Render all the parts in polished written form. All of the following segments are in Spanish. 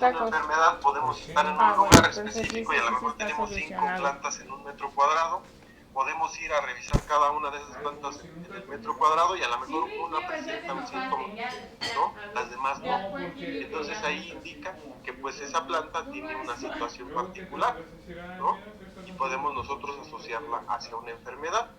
una enfermedad, podemos estar en un lugar específico y a lo mejor tenemos 5 plantas en un metro cuadrado. Podemos ir a revisar cada una de esas plantas en el metro cuadrado y a lo mejor una presenta un síntoma, ¿no? Las demás no. Entonces ahí indica que pues esa planta tiene una situación particular, ¿no? Y podemos nosotros asociarla hacia una enfermedad.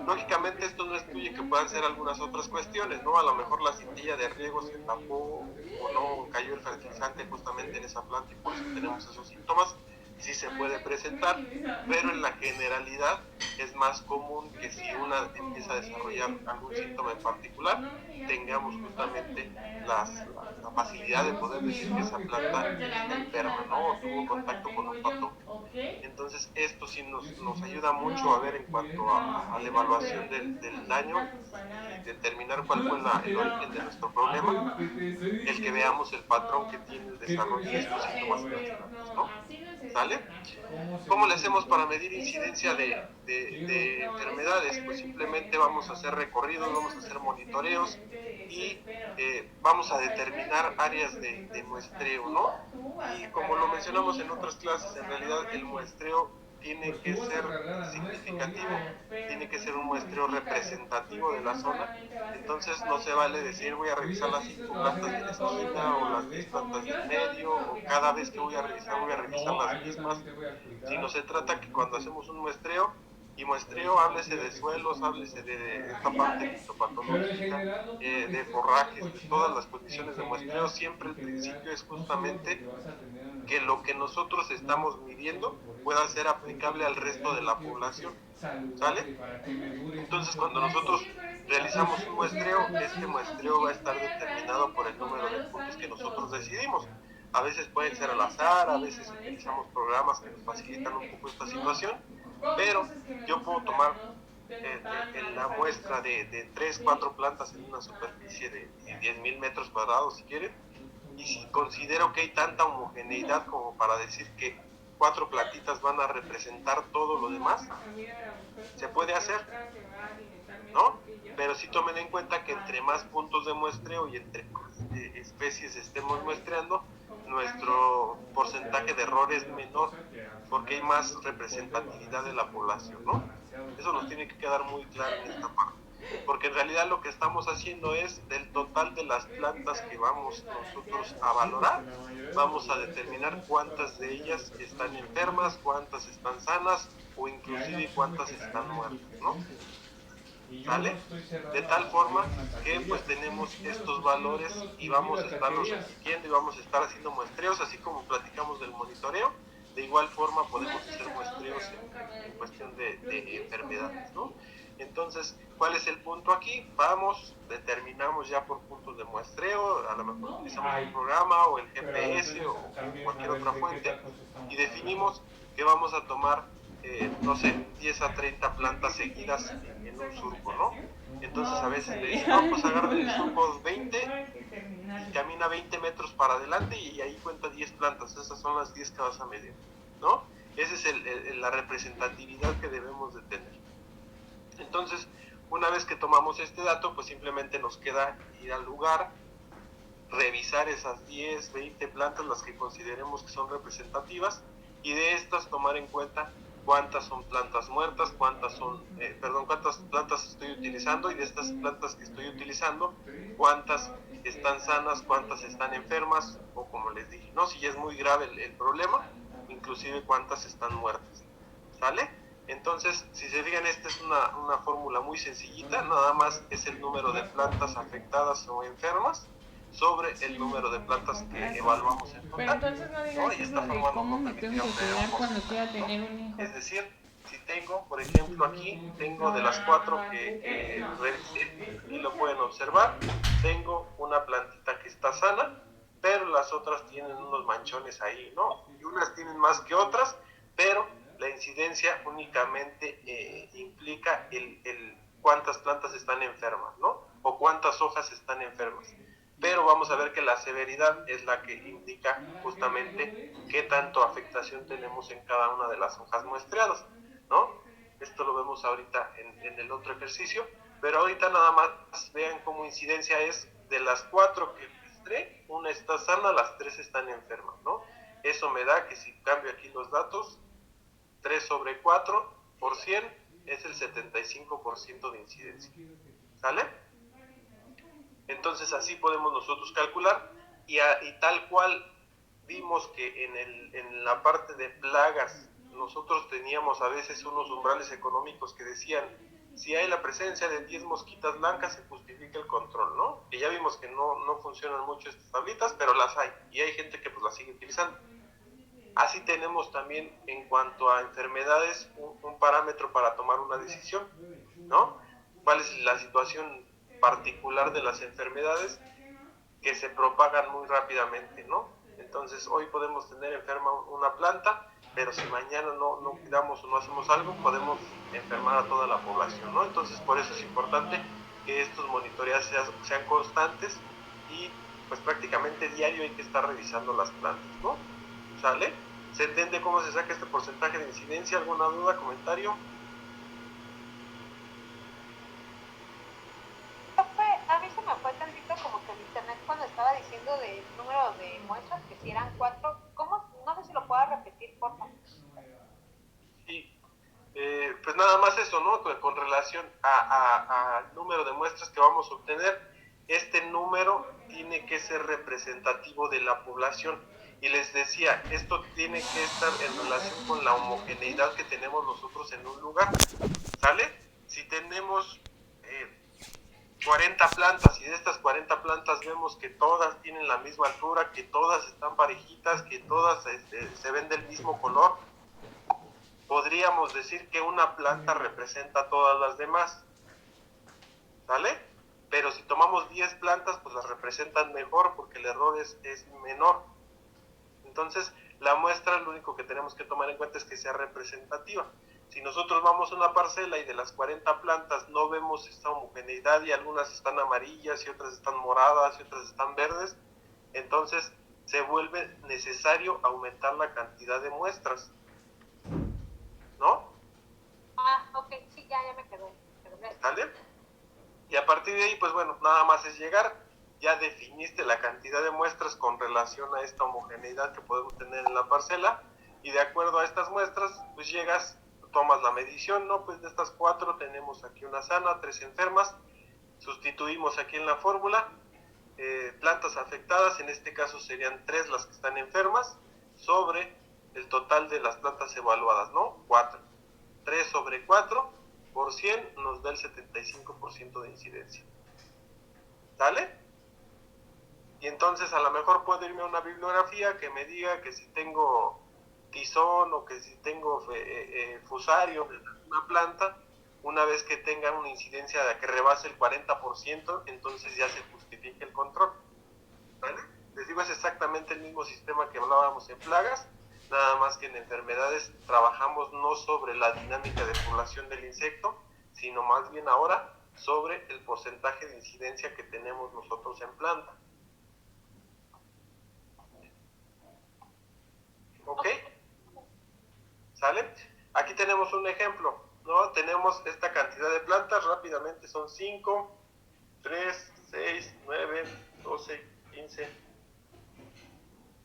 Lógicamente esto no excluye que puedan ser algunas otras cuestiones, ¿no? A lo mejor la cintilla de riego se tapó o no cayó el fertilizante justamente en esa planta y por eso tenemos esos síntomas. Sí se puede presentar, pero en la generalidad es más común que si una empieza a desarrollar algún síntoma en particular, tengamos justamente la facilidad de poder decir que esa planta está enferma, ¿no? O tuvo contacto con un patógeno. Entonces esto sí nos ayuda mucho a ver en cuanto a la evaluación del daño y determinar cuál fue el origen de nuestro problema, el que veamos el patrón que tiene el desarrollo de estos síntomas en las plantas, ¿no? ¿Sale? ¿Cómo le hacemos para medir incidencia de enfermedades? Pues simplemente vamos a hacer recorridos, vamos a hacer monitoreos y vamos a determinar áreas de muestreo, ¿no? Y como lo mencionamos en otras clases, en realidad el muestreo tiene que ser significativo, tiene que ser un muestreo representativo de la zona. Entonces no se vale decir voy a revisar las 5 plantas de la esquina o las 10 plantas del medio, o cada vez que voy a revisar las mismas, sino se trata que cuando hacemos un muestreo, y muestreo, háblese de suelos, háblese de esta parte fitopatológica, de forrajes, de todas las condiciones de muestreo, siempre el principio es justamente que lo que nosotros estamos midiendo pueda ser aplicable al resto de la población, ¿sale? Entonces, cuando nosotros realizamos un muestreo, este muestreo va a estar determinado por el número de puntos que nosotros decidimos. A veces pueden ser al azar, a veces utilizamos programas que nos facilitan un poco esta situación, pero yo puedo tomar la muestra de 3, 4 plantas en una superficie de 10,000 metros cuadrados, si quieren, y si considero que hay tanta homogeneidad como para decir que 4 plantitas van a representar todo lo demás, se puede hacer, ¿no? Pero sí tomen en cuenta que entre más puntos de muestreo y entre más especies estemos muestreando, nuestro porcentaje de error es menor, porque hay más representatividad de la población, ¿no? Eso nos tiene que quedar muy claro en esta parte, porque en realidad lo que estamos haciendo es del total de las plantas que vamos nosotros a valorar, vamos a determinar cuántas de ellas están enfermas, cuántas están sanas o inclusive cuántas están muertas, ¿no? ¿Sale? De tal forma que pues tenemos estos valores y vamos a estarlos repitiendo y vamos a estar haciendo muestreos, así como platicamos del monitoreo, de igual forma podemos hacer muestreos en cuestión de enfermedades, ¿no? Entonces, ¿cuál es el punto aquí? Vamos, determinamos ya por puntos de muestreo, a lo mejor utilizamos un programa o el GPS o cualquier otra fuente y definimos que vamos a tomar no sé, 10 a 30 plantas seguidas en un surco, ¿no? Entonces a veces me dicen, no, pues agarra el surco 20 y camina 20 metros para adelante y ahí cuenta 10 plantas, esas son las 10 que vas a medir, ¿no? Esa es la representatividad que debemos de tener. Entonces, una vez que tomamos este dato, pues simplemente nos queda ir al lugar, revisar esas 10, 20 plantas, las que consideremos que son representativas, y de estas tomar en cuenta cuántas son plantas muertas, cuántas plantas estoy utilizando, y de estas plantas que estoy utilizando, cuántas están sanas, cuántas están enfermas, o como les dije, ¿no? Si ya es muy grave el problema, inclusive cuántas están muertas, ¿sale? Entonces, si se fijan, esta es una fórmula muy sencillita, nada más es el número de plantas afectadas o enfermas sobre el número de plantas que evaluamos en Pero total, entonces no ¿no? digas Y esta eso de forma cómo nos me tengo permitiría que obtener un cuidar cuando quiera porcentaje, ¿no? tener un hijo. Es decir, si tengo, por ejemplo, aquí, tengo de las 4 que revisé, y lo pueden observar, tengo una plantita que está sana, pero las otras tienen unos manchones ahí, ¿no? Y unas tienen más que otras, pero la incidencia únicamente implica el cuántas plantas están enfermas, ¿no? O cuántas hojas están enfermas. Pero vamos a ver que la severidad es la que indica justamente qué tanto afectación tenemos en cada una de las hojas muestreadas, ¿no? Esto lo vemos ahorita en el otro ejercicio, pero ahorita nada más vean cómo incidencia es de las 4 que muestré, una está sana, las 3 están enfermas, ¿no? Eso me da que si cambio aquí los datos, 3 sobre 4 por 100 es el 75% de incidencia. ¿Sale? Entonces así podemos nosotros calcular y tal cual vimos que en la parte de plagas nosotros teníamos a veces unos umbrales económicos que decían, si hay la presencia de 10 mosquitas blancas se justifica el control, ¿no? Que ya vimos que no funcionan mucho estas tablitas, pero las hay y hay gente que pues las sigue utilizando. Así tenemos también en cuanto a enfermedades un parámetro para tomar una decisión, ¿no? ¿Cuál es la situación particular de las enfermedades que se propagan muy rápidamente, ¿no? Entonces hoy podemos tener enferma una planta, pero si mañana no cuidamos o no hacemos algo, podemos enfermar a toda la población, ¿no? Entonces por eso es importante que estos monitoreos sean constantes y pues prácticamente diario hay que estar revisando las plantas, ¿no? ¿Sale? ¿Se entiende cómo se saca este porcentaje de incidencia? ¿Alguna duda, comentario? A mí se me fue tantito como que el internet cuando estaba diciendo del número de muestras, que si eran 4. ¿Cómo? No sé si lo puedo repetir, por favor. Sí, pues nada más eso, ¿no? Con relación al número de muestras que vamos a obtener, este número tiene que ser representativo de la población. Y les decía, esto tiene que estar en relación con la homogeneidad que tenemos nosotros en un lugar, ¿sale? Si tenemos 40 plantas y de estas 40 plantas vemos que todas tienen la misma altura, que todas están parejitas, que todas se ven del mismo color, podríamos decir que una planta representa a todas las demás, ¿sale? Pero si tomamos 10 plantas, pues las representan mejor porque el error es menor. Entonces, la muestra lo único que tenemos que tomar en cuenta es que sea representativa. Si nosotros vamos a una parcela y de las 40 plantas no vemos esta homogeneidad y algunas están amarillas y otras están moradas y otras están verdes, entonces se vuelve necesario aumentar la cantidad de muestras, ¿no? Ah, ok, sí, ya me quedó. ¿Sale? Y a partir de ahí, pues bueno, nada más es llegar, ya definiste la cantidad de muestras con relación a esta homogeneidad que podemos tener en la parcela, y de acuerdo a estas muestras, pues llegas, tomas la medición, ¿no? Pues de estas 4 tenemos aquí una sana, 3 enfermas, sustituimos aquí en la fórmula, plantas afectadas, en este caso serían 3 las que están enfermas, sobre el total de las plantas evaluadas, ¿no? 4. 3 sobre 4 por 100 nos da el 75% de incidencia. ¿Sale? Y entonces a lo mejor puedo irme a una bibliografía que me diga que si tengo tizón o que si tengo fusario en una planta, una vez que tenga una incidencia de que rebase el 40%, entonces ya se justifica el control. ¿Vale? Les digo, es exactamente el mismo sistema que hablábamos en plagas, nada más que en enfermedades trabajamos no sobre la dinámica de población del insecto, sino más bien ahora sobre el porcentaje de incidencia que tenemos nosotros en planta. ¿Ok? ¿Sale? Aquí tenemos un ejemplo, ¿no? Tenemos esta cantidad de plantas, rápidamente son 5, 3, 6, 9, 12, 15,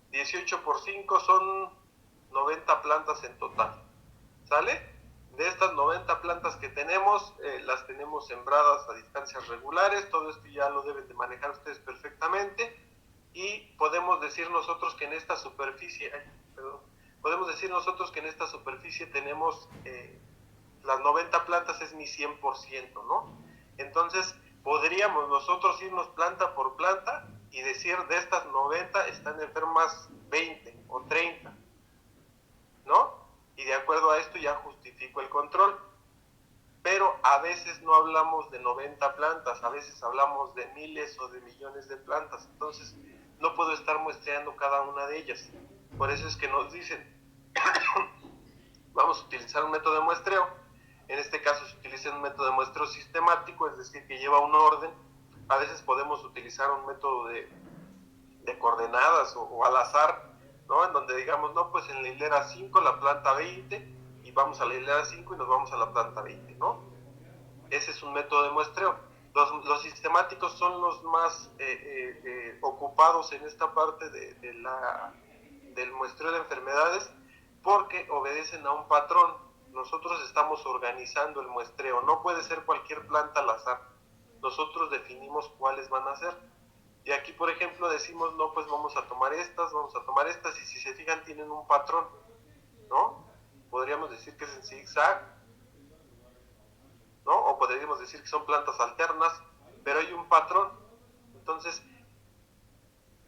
18 por 5 son 90 plantas en total, ¿sale? De estas 90 plantas que tenemos, las tenemos sembradas a distancias regulares, todo esto ya lo deben de manejar ustedes perfectamente, y podemos decir nosotros que en esta superficie, tenemos las 90 plantas es mi 100%, ¿no? Entonces podríamos nosotros irnos planta por planta y decir de estas 90 están enfermas 20 o 30, ¿no? Y de acuerdo a esto ya justifico el control. Pero a veces no hablamos de 90 plantas, a veces hablamos de miles o de millones de plantas, entonces no puedo estar muestreando cada una de ellas. Por eso es que nos dicen, vamos a utilizar un método de muestreo. En este caso se utiliza un método de muestreo sistemático, es decir, que lleva un orden. A veces podemos utilizar un método de coordenadas o al azar, ¿no? En donde digamos, no, pues en la hilera 5 la planta 20 y vamos a la hilera 5 y nos vamos a la planta 20, ¿no? Ese es un método de muestreo. Los sistemáticos son los más ocupados en esta parte de del muestreo de enfermedades porque obedecen a un patrón. Nosotros estamos organizando el muestreo, no puede ser cualquier planta al azar. Nosotros definimos cuáles van a ser. Y aquí, por ejemplo, decimos, no, pues vamos a tomar estas, y si se fijan tienen un patrón, ¿no? Podríamos decir que es en zigzag, ¿no? O podríamos decir que son plantas alternas, pero hay un patrón. Entonces,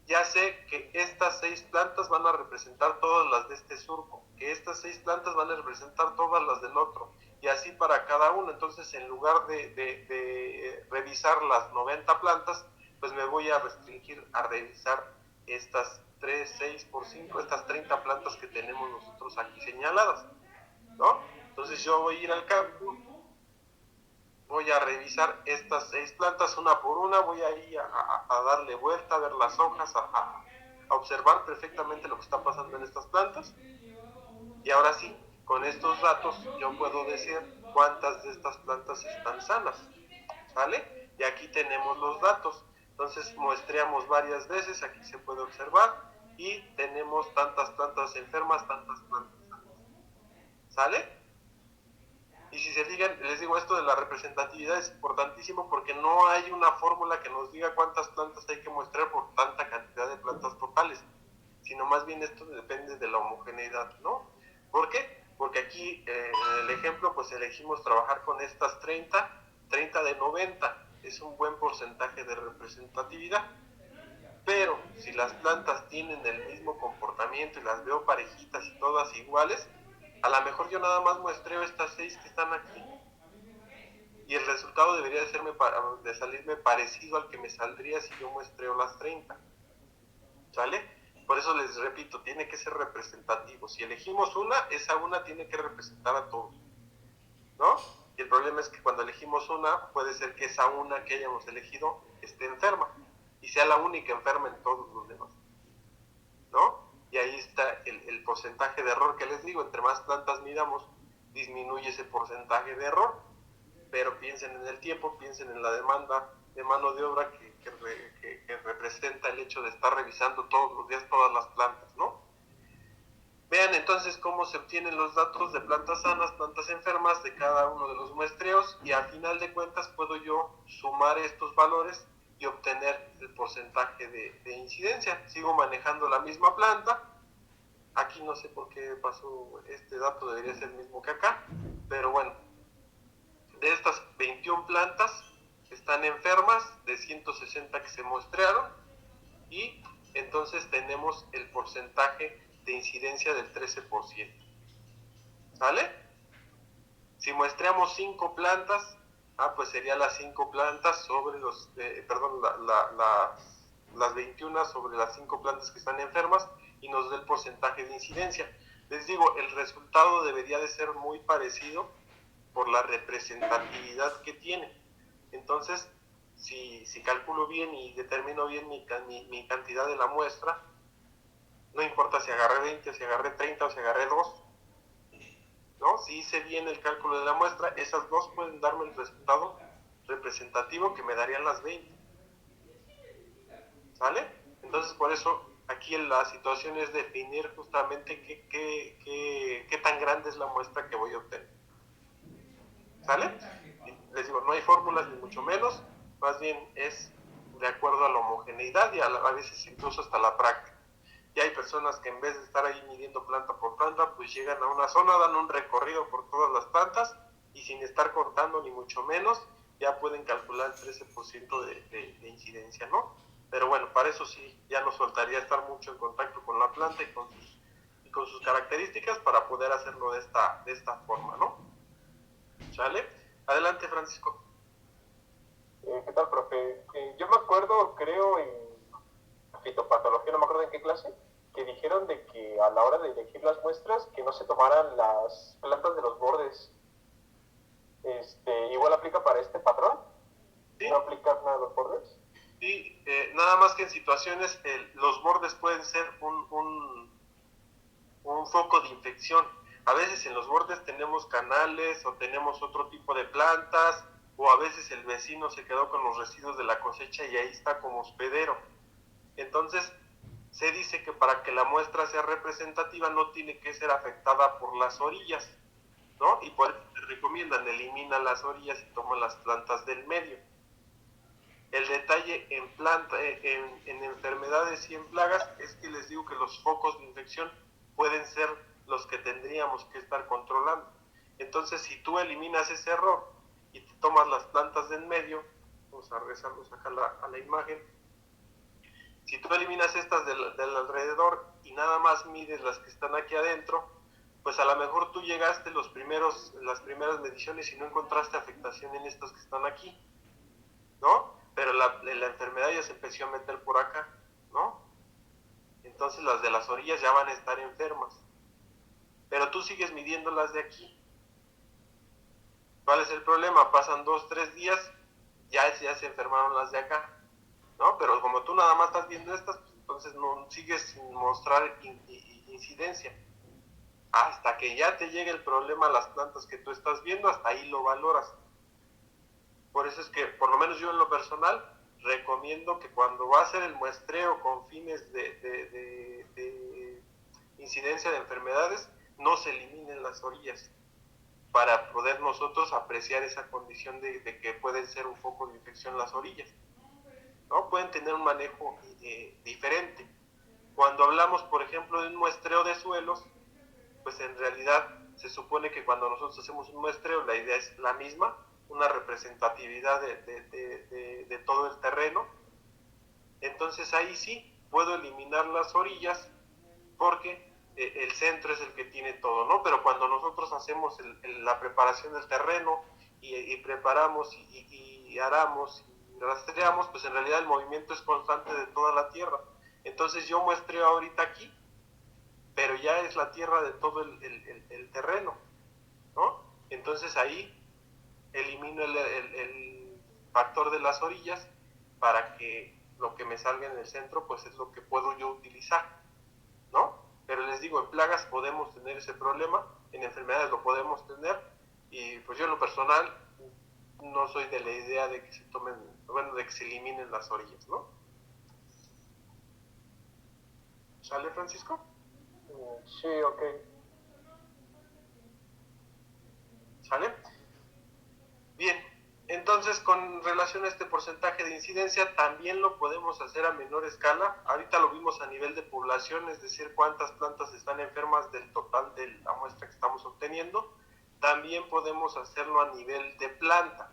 ya sé que estas 6 plantas van a representar todas las de este surco, que estas 6 plantas van a representar todas las del otro, y así para cada uno. Entonces, en lugar de revisar las 90 plantas, pues me voy a restringir a revisar estas 3, 6 por 5, estas 30 plantas que tenemos nosotros aquí señaladas, ¿no? Entonces yo voy a ir al campo, voy a revisar estas 6 plantas una por una, voy a ir a darle vuelta, a ver las hojas, a observar perfectamente lo que está pasando en estas plantas. Y ahora sí, con estos datos yo puedo decir cuántas de estas plantas están sanas, ¿sale? Y aquí tenemos los datos. Entonces muestreamos varias veces, aquí se puede observar, y tenemos tantas plantas enfermas, tantas plantas sanas, ¿sale? Y si se fijan, les digo, esto de la representatividad es importantísimo porque no hay una fórmula que nos diga cuántas plantas hay que muestrar por tanta cantidad de plantas totales, sino más bien esto depende de la homogeneidad, ¿no? ¿Por qué? Porque aquí en el ejemplo pues elegimos trabajar con estas 30 de 90, es un buen porcentaje de representatividad. Pero si las plantas tienen el mismo comportamiento y las veo parejitas y todas iguales, a lo mejor yo nada más muestreo estas 6 que están aquí y el resultado debería de salirme parecido al que me saldría si yo muestreo las 30, ¿sale? Por eso les repito, tiene que ser representativo. Si elegimos una, esa una tiene que representar a todos, ¿no? Y el problema es que cuando elegimos una, puede ser que esa una que hayamos elegido esté enferma y sea la única enferma en todos los demás, ¿no? Y ahí está el porcentaje de error que les digo, entre más plantas midamos, disminuye ese porcentaje de error, pero piensen en el tiempo, piensen en la demanda de mano de obra que representa el hecho de estar revisando todos los días todas las plantas, ¿no? Vean entonces cómo se obtienen los datos de plantas sanas, plantas enfermas de cada uno de los muestreos, y al final de cuentas puedo yo sumar estos valores y obtener el porcentaje de incidencia. Sigo manejando la misma planta. Aquí no sé por qué pasó este dato, debería ser el mismo que acá, pero bueno, de estas 21 plantas están enfermas, de 160 que se muestrearon, y entonces tenemos el porcentaje de incidencia del 13%, ¿sale? Si muestreamos 5 plantas, pues serían las 5 plantas sobre las 21 sobre las 5 plantas que están enfermas, y nos da el porcentaje de incidencia. Les digo, el resultado debería de ser muy parecido por la representatividad que tiene. Entonces, si calculo bien y determino bien mi cantidad de la muestra, no importa si agarré 20, o si agarré 30, o si agarré 2, ¿no? Si hice bien el cálculo de la muestra, esas 2 pueden darme el resultado representativo que me darían las 20, ¿sale? Entonces, por eso aquí la situación es definir justamente qué tan grande es la muestra que voy a obtener, ¿sale? Les digo, no hay fórmulas ni mucho menos, más bien es de acuerdo a la homogeneidad y a veces incluso hasta la práctica. Y hay personas que en vez de estar ahí midiendo planta por planta, pues llegan a una zona, dan un recorrido por todas las plantas y sin estar contando ni mucho menos, ya pueden calcular el 13% de incidencia, ¿no? Pero bueno, para eso sí, ya nos faltaría estar mucho en contacto con la planta y con sus características para poder hacerlo de esta forma, ¿no? ¿Sale? Adelante, Francisco. ¿Qué tal, profe? Yo me acuerdo, creo, en fitopatología, no me acuerdo en qué clase, que dijeron de que a la hora de elegir las muestras, que no se tomaran las plantas de los bordes. ¿Igual aplica para este patrón? ¿Sí? ¿No aplica nada a los bordes? Sí, nada más que en situaciones los bordes pueden ser un foco de infección. A veces en los bordes tenemos canales o tenemos otro tipo de plantas, o a veces el vecino se quedó con los residuos de la cosecha y ahí está como hospedero. Entonces, se dice que para que la muestra sea representativa no tiene que ser afectada por las orillas, ¿no? Y por eso te recomiendan, elimina las orillas y toma las plantas del medio. El detalle en enfermedades y en plagas es que les digo que los focos de infección pueden ser los que tendríamos que estar controlando. Entonces, si tú eliminas ese error y te tomas las plantas del medio, vamos a regresarnos acá a la imagen, si tú eliminas estas del alrededor y nada más mides las que están aquí adentro, pues a lo mejor tú llegaste las primeras mediciones y no encontraste afectación en estas que están aquí, ¿no? Pero la enfermedad ya se empezó a meter por acá, ¿no? Entonces las de las orillas ya van a estar enfermas. Pero tú sigues midiendo las de aquí. ¿Cuál es el problema? Pasan 2-3 días, ya se enfermaron las de acá, ¿no? Pero como tú nada más estás viendo estas, pues entonces no sigues sin mostrar incidencia. Hasta que ya te llegue el problema a las plantas que tú estás viendo, hasta ahí lo valoras. Por eso es que, por lo menos yo en lo personal, recomiendo que cuando va a hacer el muestreo con fines de incidencia de enfermedades, no se eliminen las orillas, para poder nosotros apreciar esa condición de que pueden ser un foco de infección las orillas, ¿no? Pueden tener un manejo diferente. Cuando hablamos, por ejemplo, de un muestreo de suelos, pues en realidad se supone que cuando nosotros hacemos un muestreo, la idea es la misma, una representatividad de todo el terreno. Entonces ahí sí puedo eliminar las orillas porque el centro es el que tiene todo, ¿no? Pero cuando nosotros hacemos la preparación del terreno y preparamos y aramos y rastreamos, pues en realidad el movimiento es constante de toda la tierra. Entonces yo muestreo ahorita aquí, pero ya es la tierra de todo el terreno, ¿no? Entonces ahí elimino el factor de las orillas para que lo que me salga en el centro pues es lo que puedo yo utilizar, ¿no? Pero les digo, en plagas podemos tener ese problema, en enfermedades lo podemos tener, y pues yo en lo personal no soy de la idea de que se tomen, bueno, de que se eliminen las orillas, ¿no? ¿Sale, Francisco? Sí, ok. ¿Sale? Bien, entonces con relación a este porcentaje de incidencia, también lo podemos hacer a menor escala. Ahorita lo vimos a nivel de población, es decir, cuántas plantas están enfermas del total de la muestra que estamos obteniendo. También podemos hacerlo a nivel de planta.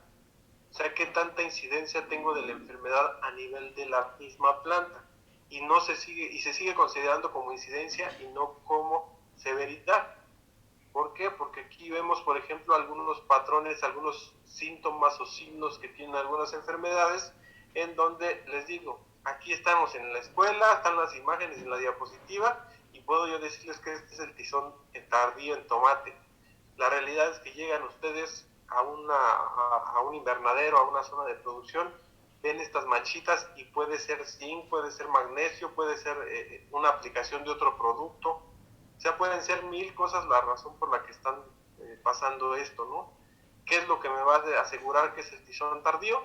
O sea, qué tanta incidencia tengo de la enfermedad a nivel de la misma planta. Y se sigue considerando como incidencia y no como severidad. ¿Por qué? Porque aquí vemos, por ejemplo, algunos patrones, algunos síntomas o signos que tienen algunas enfermedades, en donde les digo, aquí estamos en la escuela, están las imágenes en la diapositiva, y puedo yo decirles que este es el tizón tardío en tomate. La realidad es que llegan ustedes a un invernadero, a una zona de producción, ven estas manchitas y puede ser zinc, puede ser magnesio, puede ser una aplicación de otro producto. O sea, pueden ser 1000 cosas la razón por la que están pasando esto, ¿no? ¿Qué es lo que me va a asegurar que es el tizón tardío?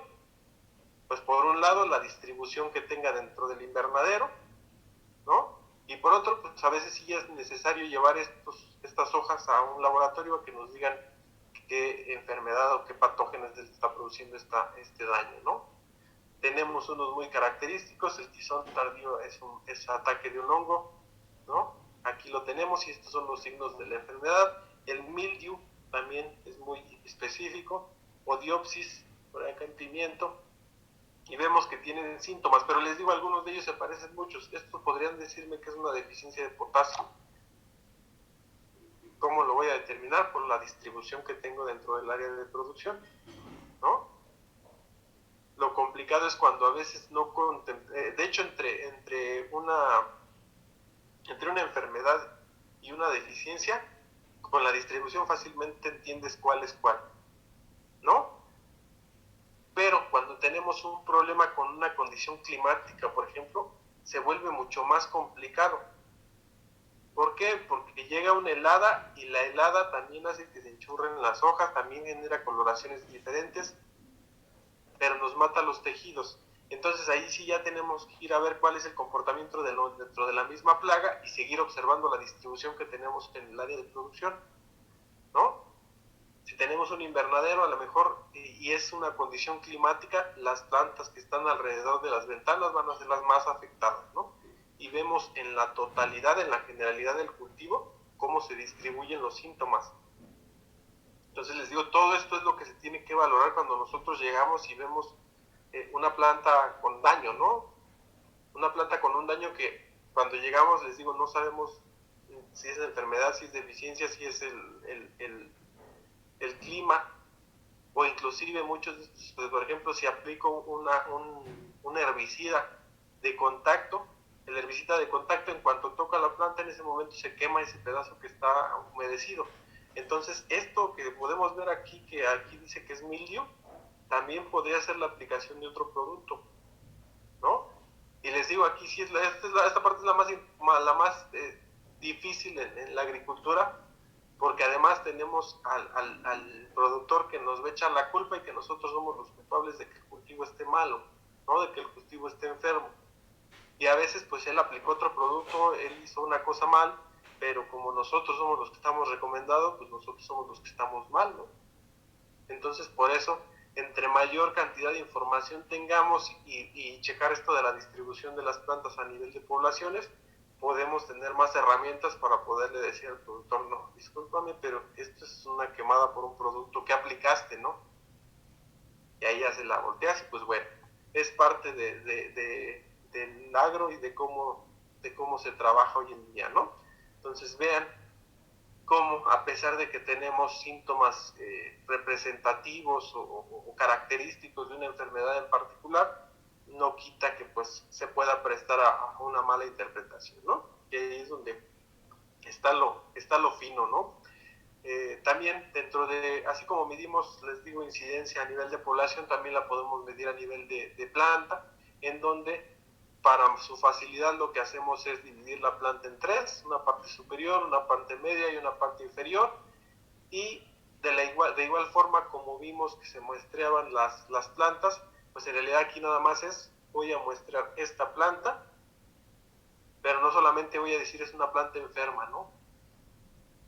Pues por un lado la distribución que tenga dentro del invernadero, ¿no? Y por otro, pues a veces sí es necesario llevar estas hojas a un laboratorio a que nos digan qué enfermedad o qué patógenos está produciendo este daño, ¿no? Tenemos unos muy característicos, el tizón tardío es ataque de un hongo, ¿no? Aquí lo tenemos y estos son los signos de la enfermedad. El mildew también es muy específico, odiopsis, por acá en pimiento, y vemos que tienen síntomas, pero les digo, algunos de ellos se parecen muchos. Estos podrían decirme que es una deficiencia de potasio. ¿Cómo lo voy a determinar? Por la distribución que tengo dentro del área de producción, ¿no? Lo complicado es cuando a veces no de hecho entre una enfermedad y una deficiencia, con la distribución fácilmente entiendes cuál es cuál, ¿no? Pero cuando tenemos un problema con una condición climática, por ejemplo, se vuelve mucho más complicado. ¿Por qué? Porque llega una helada y la helada también hace que se enchurren las hojas, también genera coloraciones diferentes, pero nos mata los tejidos. Entonces ahí sí ya tenemos que ir a ver cuál es el comportamiento dentro de la misma plaga y seguir observando la distribución que tenemos en el área de producción, ¿no? Si tenemos un invernadero, a lo mejor, y es una condición climática, las plantas que están alrededor de las ventanas van a ser las más afectadas, ¿no? Y vemos en la totalidad, en la generalidad del cultivo, cómo se distribuyen los síntomas. Entonces les digo, todo esto es lo que se tiene que valorar cuando nosotros llegamos y vemos una planta con daño, ¿no? Una planta con un daño que cuando llegamos, les digo, no sabemos si es enfermedad, si es deficiencia, si es el clima, o inclusive muchos, pues, por ejemplo, si aplico un herbicida de contacto, el herbicida de contacto en cuanto toca la planta, en ese momento se quema ese pedazo que está humedecido. Entonces, esto que podemos ver aquí, que aquí dice que es mildio, también podría ser la aplicación de otro producto, ¿no? Y les digo, aquí sí esta parte es la más difícil en la agricultura, porque además tenemos al productor que nos va a echar la culpa y que nosotros somos los culpables de que el cultivo esté malo, ¿no? De que el cultivo esté enfermo. Y a veces pues él aplicó otro producto, él hizo una cosa mal, pero como nosotros somos los que estamos recomendados, pues nosotros somos los que estamos mal, ¿no? Entonces por eso, entre mayor cantidad de información tengamos y checar esto de la distribución de las plantas a nivel de poblaciones, podemos tener más herramientas para poderle decir al productor, no, discúlpame, pero esto es una quemada por un producto que aplicaste, ¿no? Y ahí ya se la volteas y pues bueno, es parte del agro y de cómo se trabaja hoy en día, ¿no? Entonces vean cómo a pesar de que tenemos síntomas representativos o característicos de una enfermedad en particular, no quita que pues se pueda prestar a una mala interpretación, ¿no? Y ahí es donde está lo fino, ¿no? También dentro de, así como medimos, les digo, incidencia a nivel de población, también la podemos medir a nivel de planta, en donde para su facilidad lo que hacemos es dividir la planta en tres, una parte superior, una parte media y una parte inferior, y de igual forma como vimos que se muestreaban las plantas, pues en realidad aquí nada más voy a muestrear esta planta, pero no solamente voy a decir es una planta enferma, ¿no?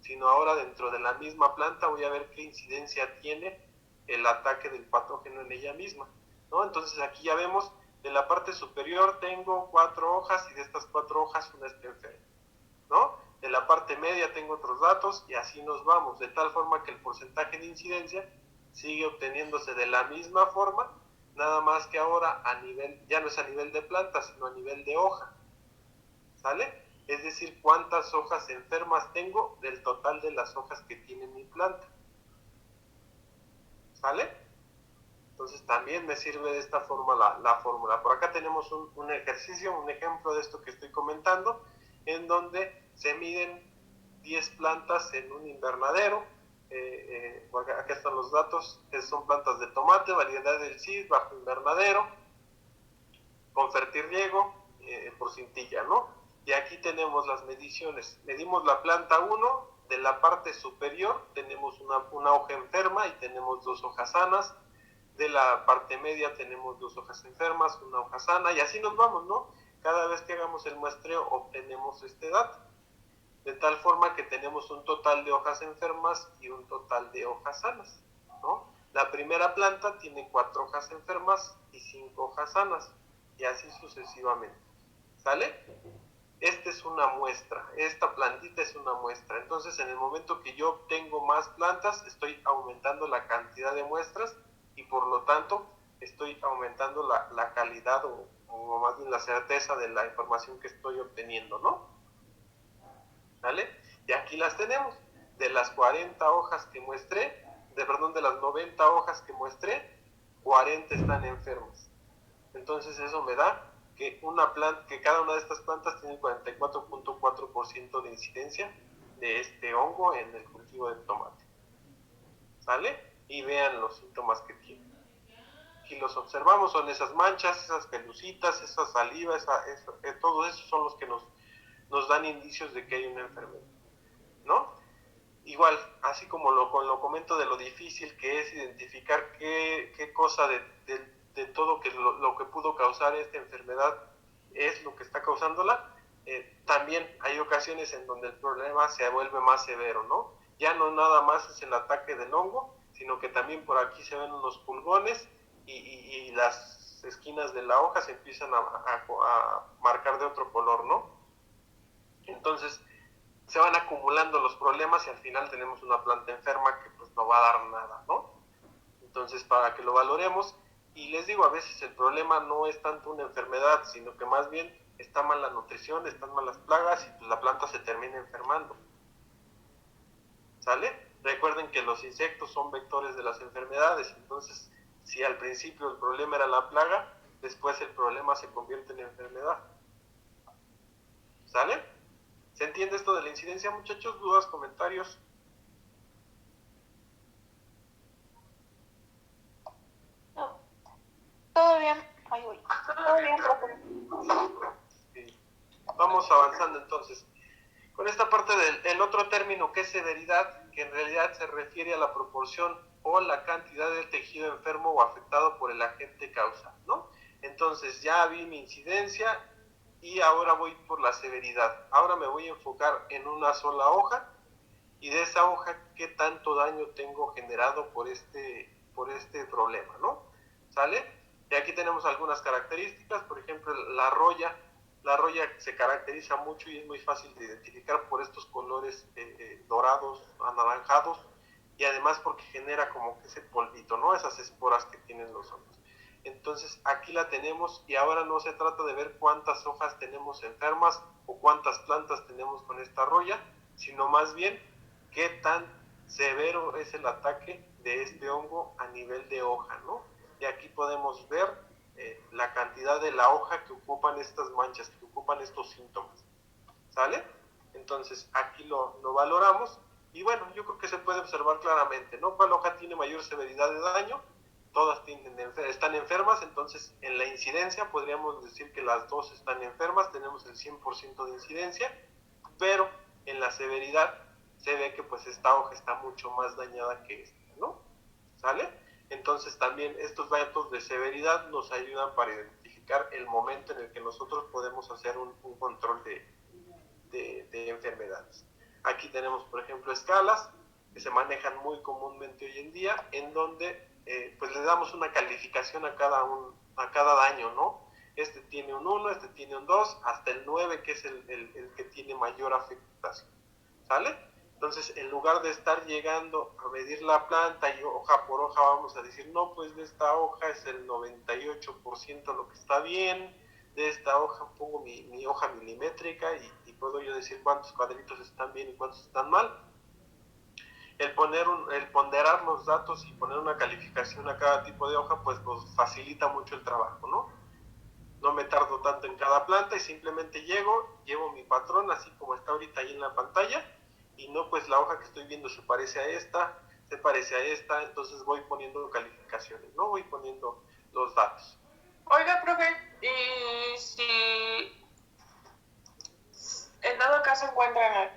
Sino ahora dentro de la misma planta voy a ver qué incidencia tiene el ataque del patógeno en ella misma, ¿no? Entonces aquí ya vemos, de la parte superior tengo 4 hojas y de estas 4 hojas una está enferma, ¿no? De la parte media tengo otros datos y así nos vamos, de tal forma que el porcentaje de incidencia sigue obteniéndose de la misma forma, nada más que ahora ya no es a nivel de planta, sino a nivel de hoja, ¿sale? Es decir, cuántas hojas enfermas tengo del total de las hojas que tiene mi planta, ¿sale? Entonces también me sirve de esta forma la fórmula. Por acá tenemos un ejercicio, un ejemplo de esto que estoy comentando, en donde se miden 10 plantas en un invernadero. Acá están los datos, son plantas de tomate, variedad del CID, bajo invernadero, con fertirriego, por cintilla, ¿no? Y aquí tenemos las mediciones. Medimos la planta 1, de la parte superior tenemos una hoja enferma y tenemos 2 hojas sanas. De la parte media tenemos 2 hojas enfermas, una hoja sana, y así nos vamos, ¿no? Cada vez que hagamos el muestreo obtenemos este dato. De tal forma que tenemos un total de hojas enfermas y un total de hojas sanas, ¿no? La primera planta tiene 4 hojas enfermas y 5 hojas sanas, y así sucesivamente, ¿sale? Esta es una muestra, esta plantita es una muestra. Entonces, en el momento que yo obtengo más plantas, estoy aumentando la cantidad de muestras y por lo tanto estoy aumentando la calidad o más bien la certeza de la información que estoy obteniendo, ¿no? ¿Vale? Y aquí las tenemos. De las 40 hojas que muestré, de las 90 hojas que muestré, 40 están enfermas. Entonces eso me da que cada una de estas plantas tiene 44.4% de incidencia de este hongo en el cultivo del tomate, ¿sale? Y vean los síntomas que tiene. Si los observamos son esas manchas, esas pelucitas, esa saliva, todo eso son los que nos dan indicios de que hay una enfermedad, ¿no? Igual, así como lo comento de lo difícil que es identificar qué cosa de todo que lo que pudo causar esta enfermedad es lo que está causándola, también hay ocasiones en donde el problema se vuelve más severo, ¿no? Ya no nada más es el ataque del hongo, sino que también por aquí se ven unos pulgones y las esquinas de la hoja se empiezan a marcar de otro color, ¿no? Entonces se van acumulando los problemas y al final tenemos una planta enferma que pues no va a dar nada, ¿no? Entonces, para que lo valoremos, y les digo, a veces el problema no es tanto una enfermedad, sino que más bien está mala nutrición, están malas plagas y pues la planta se termina enfermando. ¿Sale? Recuerden que los insectos son vectores de las enfermedades, entonces si al principio el problema era la plaga, después el problema se convierte en enfermedad. ¿Sale? ¿Se entiende esto de la incidencia, muchachos? ¿Dudas, comentarios? No. Todo bien. Ahí voy. Todo bien, profe. Sí. Vamos avanzando entonces. Con esta parte del otro término que es severidad, que en realidad se refiere a la proporción o la cantidad del tejido enfermo o afectado por el agente causa, ¿no? Entonces ya vi mi incidencia y ahora voy por la severidad. Ahora me voy a enfocar en una sola hoja y de esa hoja qué tanto daño tengo generado por este problema, ¿no? ¿Sale? Y aquí tenemos algunas características, por ejemplo, la roya. La roya se caracteriza mucho y es muy fácil de identificar por estos colores dorados, anaranjados, y además porque genera como que ese polvito, ¿no? Esas esporas que tienen los hongos. Entonces aquí la tenemos y ahora no se trata de ver cuántas hojas tenemos enfermas o cuántas plantas tenemos con esta roya, sino más bien qué tan severo es el ataque de este hongo a nivel de hoja, ¿no? Y aquí podemos ver la cantidad de la hoja que ocupan estas manchas, que ocupan estos síntomas, ¿sale? Entonces aquí lo valoramos y bueno, yo creo que se puede observar claramente, ¿no? ¿Cuál hoja tiene mayor severidad de daño? Todas están enfermas, entonces en la incidencia podríamos decir que las dos están enfermas, tenemos el 100% de incidencia, pero en la severidad se ve que pues esta hoja está mucho más dañada que esta, ¿no? ¿Sale? Entonces también estos datos de severidad nos ayudan para identificar el momento en el que nosotros podemos hacer un control de enfermedades. Aquí tenemos, por ejemplo, escalas que se manejan muy comúnmente hoy en día, en donde pues le damos una calificación a cada daño, ¿no? Este tiene un 1, este tiene un 2, hasta el 9, que es el que tiene mayor afectación, ¿sale? Entonces, en lugar de estar llegando a medir la planta y hoja por hoja vamos a decir, no, pues de esta hoja es el 98% lo que está bien, de esta hoja pongo mi hoja milimétrica y puedo yo decir cuántos cuadritos están bien y cuántos están mal. El ponderar los datos y poner una calificación a cada tipo de hoja, pues nos facilita mucho el trabajo, ¿no? No me tardo tanto en cada planta y simplemente llevo mi patrón así como está ahorita ahí en la pantalla y no pues la hoja que estoy viendo se parece a esta, entonces voy poniendo calificaciones, ¿no? Voy poniendo los datos. Oiga, profe, y si en dado caso encuentran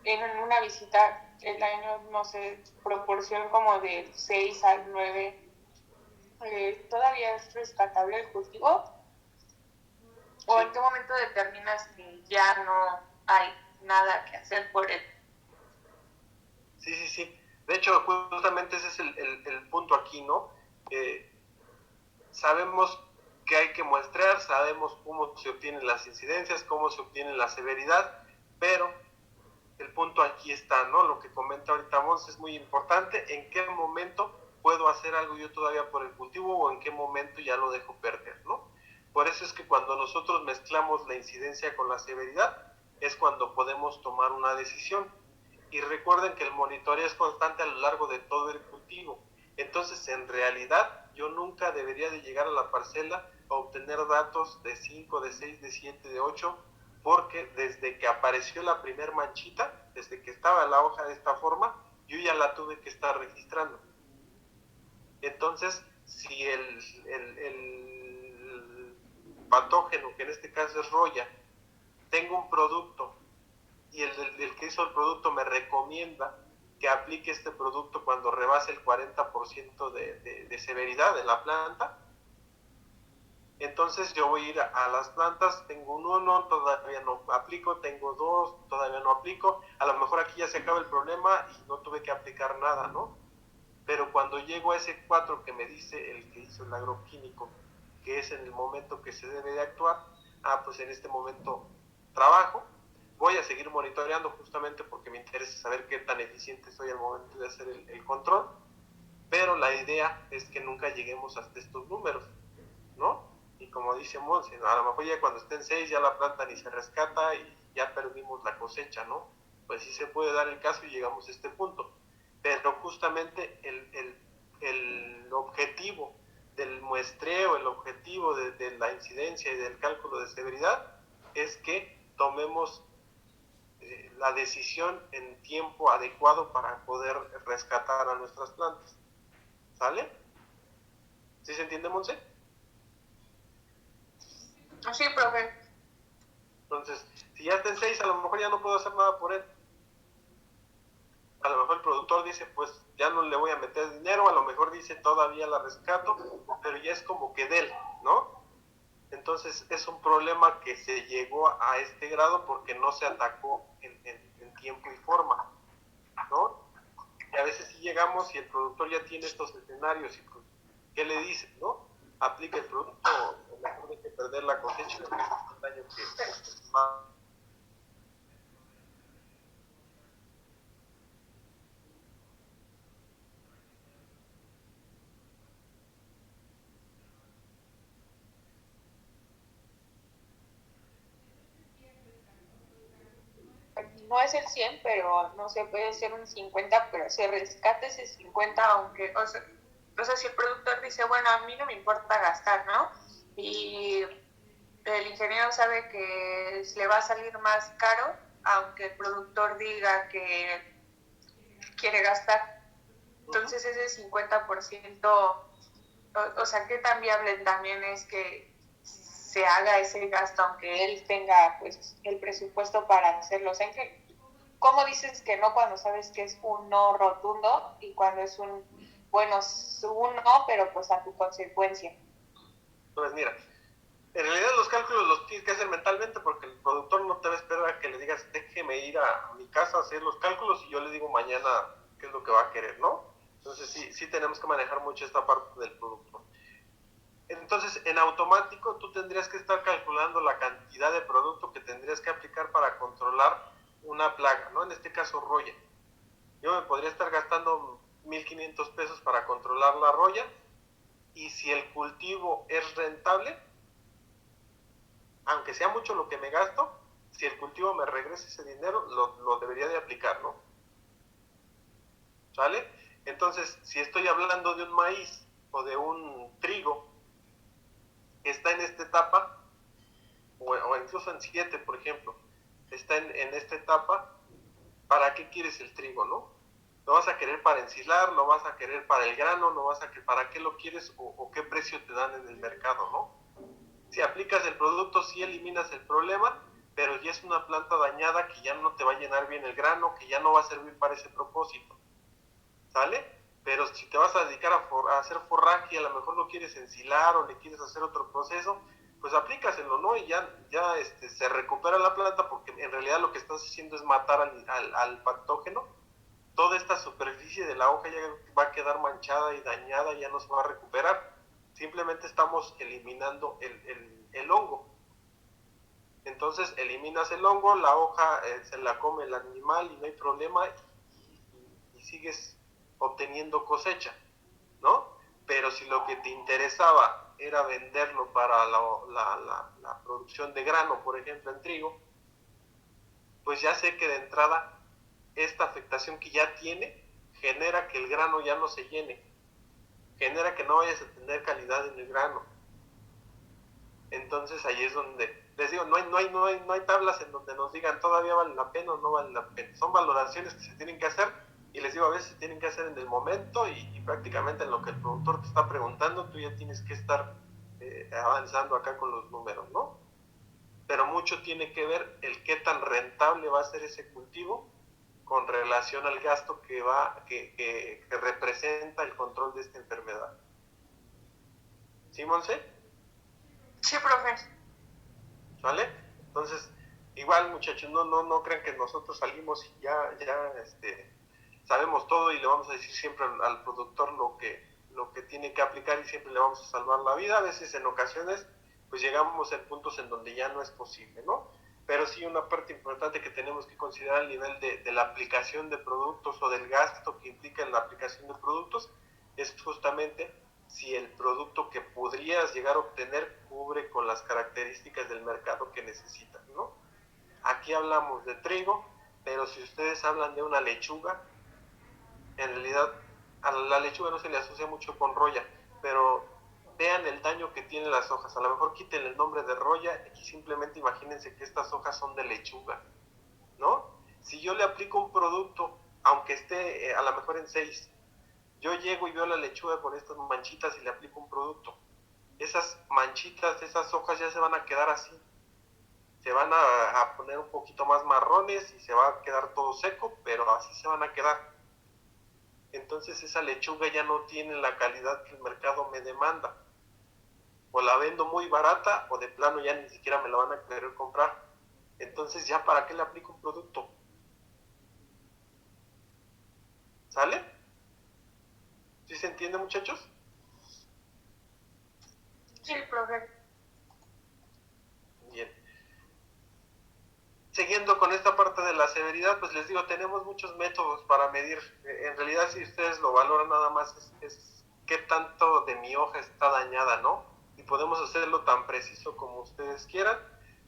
en una visita el daño, no sé, proporción como del 6 al 9, ¿todavía es rescatable el cultivo? ¿O en qué momento determinas que ya no hay nada que hacer por él? Sí. De hecho, justamente ese es el punto aquí, ¿no? Sabemos que hay que muestrear, sabemos cómo se obtienen las incidencias, cómo se obtiene la severidad, pero el punto aquí está, ¿no? Lo que comenta ahorita Mons es muy importante, en qué momento puedo hacer algo yo todavía por el cultivo o en qué momento ya lo dejo perder, ¿no? Por eso es que cuando nosotros mezclamos la incidencia con la severidad, es cuando podemos tomar una decisión. Y recuerden que el monitoreo es constante a lo largo de todo el cultivo. Entonces, en realidad, yo nunca debería de llegar a la parcela a obtener datos de 5, de 6, de 7, de 8, porque desde que apareció la primer manchita, desde que estaba la hoja de esta forma, yo ya la tuve que estar registrando. Entonces, si el patógeno, que en este caso es roya, tengo un producto y el que hizo el producto me recomienda que que aplique este producto cuando rebase el 40% de severidad en la planta. Entonces yo voy a ir a las plantas, tengo un 1, todavía no aplico, tengo 2, todavía no aplico, a lo mejor aquí ya se acaba el problema y no tuve que aplicar nada, ¿no? Pero cuando llego a ese 4 que me dice el que hizo el agroquímico, que es en el momento que se debe de actuar, pues en este momento trabajo, voy a seguir monitoreando justamente porque me interesa saber qué tan eficiente soy al momento de hacer el control, pero la idea es que nunca lleguemos hasta estos números, ¿no? Y como dice Monse, a lo mejor ya cuando estén 6 ya la planta ni se rescata y ya perdimos la cosecha, ¿no? Pues sí se puede dar el caso y llegamos a este punto. Pero justamente el objetivo del muestreo, el objetivo de la incidencia y del cálculo de severidad es que tomemos la decisión en tiempo adecuado para poder rescatar a nuestras plantas. ¿Sale? ¿Sí se entiende, Monse? Sí, profe. Entonces, si ya está en 6, a lo mejor ya no puedo hacer nada por él. A lo mejor el productor dice, pues ya no le voy a meter dinero, a lo mejor dice todavía la rescato, pero ya es como que de él, ¿no? Entonces es un problema que se llegó a este grado porque no se atacó en tiempo y forma, ¿no? Y a veces sí llegamos y el productor ya tiene estos escenarios y pues, ¿qué le dice, no? Aplica el producto o mejor hay que perder la cosecha, el daño que más. No es el 100, pero no sé, puede ser un 50, pero se rescate ese 50, aunque, o sea, si el productor dice, bueno, a mí no me importa gastar, ¿no? Y el ingeniero sabe que le va a salir más caro, aunque el productor diga que quiere gastar. Entonces ese 50%, o sea, qué tan viable también es que se haga ese gasto, aunque él tenga pues el presupuesto para hacerlo. O sea, ¿cómo dices que no cuando sabes que es un no rotundo y cuando es un, bueno, es un no, pero pues a tu consecuencia? Pues mira, en realidad los cálculos los tienes que hacer mentalmente porque el productor no te va a esperar a que le digas déjeme ir a mi casa a hacer los cálculos y yo le digo mañana qué es lo que va a querer, ¿no? Entonces sí tenemos que manejar mucho esta parte del productor. Entonces en automático tú tendrías que estar calculando la cantidad de producto que tendrías que aplicar para controlar una plaga, ¿no? En este caso roya. Yo me podría estar gastando 1,500 pesos para controlar la roya y si el cultivo es rentable, aunque sea mucho lo que me gasto, si el cultivo me regresa ese dinero, lo debería de aplicar, ¿no? ¿Sale? Entonces, si estoy hablando de un maíz o de un trigo que está en esta etapa, o incluso en 7, por ejemplo, está en esta etapa, ¿para qué quieres el trigo, no? ¿Lo vas a querer para ensilar? ¿Lo vas a querer para el grano? ¿Lo vas a querer, ¿para qué lo quieres o qué precio te dan en el mercado, no? Si aplicas el producto, sí eliminas el problema, pero ya es una planta dañada que ya no te va a llenar bien el grano, que ya no va a servir para ese propósito, ¿sale? Pero si te vas a dedicar a hacer forraje y a lo mejor lo quieres ensilar o le quieres hacer otro proceso, pues aplícaselo, ¿no? Y ya se recupera la planta porque en realidad lo que estás haciendo es matar al patógeno. Toda esta superficie de la hoja ya va a quedar manchada y dañada, ya no se va a recuperar. Simplemente estamos eliminando el hongo. Entonces eliminas el hongo, la hoja se la come el animal y no hay problema y sigues obteniendo cosecha, ¿no? Pero si lo que te interesaba era venderlo para la producción de grano, por ejemplo, en trigo, pues ya sé que de entrada esta afectación que ya tiene genera que el grano ya no se llene, genera que no vayas a tener calidad en el grano. Entonces ahí es donde, les digo, no hay tablas en donde nos digan todavía vale la pena o no vale la pena. Son valoraciones que se tienen que hacer y les digo, a veces se tienen que hacer en el momento y prácticamente en lo que el productor te está preguntando, tú ya tienes que estar avanzando acá con los números, ¿no? Pero mucho tiene que ver el qué tan rentable va a ser ese cultivo con relación al gasto que representa el control de esta enfermedad. ¿Sí, Monse? Sí, profe. ¿Vale? Entonces, igual, muchachos, no crean que nosotros salimos y ya sabemos todo y le vamos a decir siempre al productor lo que tiene que aplicar y siempre le vamos a salvar la vida. A veces, en ocasiones, pues llegamos a puntos en donde ya no es posible, ¿no? Pero sí, una parte importante que tenemos que considerar al nivel de la aplicación de productos o del gasto que implica en la aplicación de productos es justamente si el producto que podrías llegar a obtener cubre con las características del mercado que necesitan, ¿no? Aquí hablamos de trigo, pero si ustedes hablan de una lechuga, en realidad a la lechuga no se le asocia mucho con roya, pero vean el daño que tienen las hojas. A lo mejor quiten el nombre de roya y simplemente imagínense que estas hojas son de lechuga, ¿no? Si yo le aplico un producto, aunque esté a lo mejor en 6, yo llego y veo la lechuga con estas manchitas y le aplico un producto. Esas manchitas, esas hojas ya se van a quedar así. Se van a poner un poquito más marrones y se va a quedar todo seco, pero así se van a quedar. Entonces esa lechuga ya no tiene la calidad que el mercado me demanda. O la vendo muy barata o de plano ya ni siquiera me la van a querer comprar. Entonces ya para qué le aplico un producto. ¿Sale? ¿Sí se entiende, muchachos? Sí, profe. Bien. Siguiendo con esta parte de la severidad, pues les digo, tenemos muchos métodos para medir. En realidad, si ustedes lo valoran, nada más es qué tanto de mi hoja está dañada, ¿no? Y podemos hacerlo tan preciso como ustedes quieran.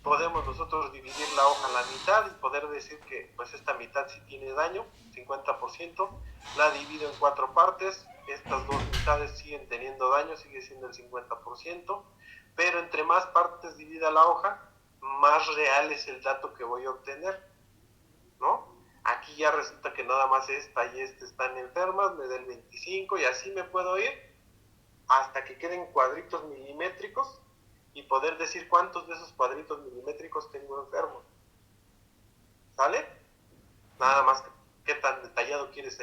Podemos nosotros dividir la hoja a la mitad y poder decir que pues esta mitad sí tiene daño, 50%. La divido en 4 partes, estas 2 mitades siguen teniendo daño, sigue siendo el 50%. Pero entre más partes divida la hoja, más real es el dato que voy a obtener, ¿no? Aquí ya resulta que nada más esta y esta están enfermas, me da el 25 y así me puedo ir hasta que queden cuadritos milimétricos y poder decir cuántos de esos cuadritos milimétricos tengo enfermos. ¿Sale? Nada más qué tan detallado quieres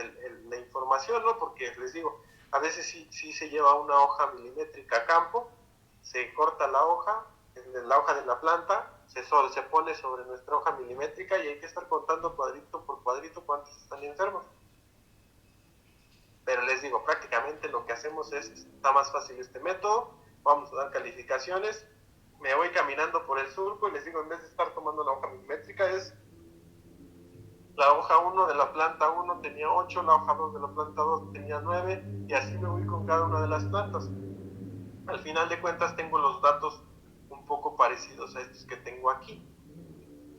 la información, ¿no? Porque les digo, a veces sí se lleva una hoja milimétrica a campo, se corta la hoja de la planta, se pone sobre nuestra hoja milimétrica y hay que estar contando cuadrito por cuadrito cuántos están enfermos. Pero les digo, prácticamente lo que hacemos está más fácil este método, vamos a dar calificaciones, me voy caminando por el surco y les digo, en vez de estar tomando la hoja milimétrica, es la hoja 1 de la planta 1 tenía 8, la hoja 2 de la planta 2 tenía 9, y así me voy con cada una de las plantas. Al final de cuentas tengo los datos un poco parecidos a estos que tengo aquí,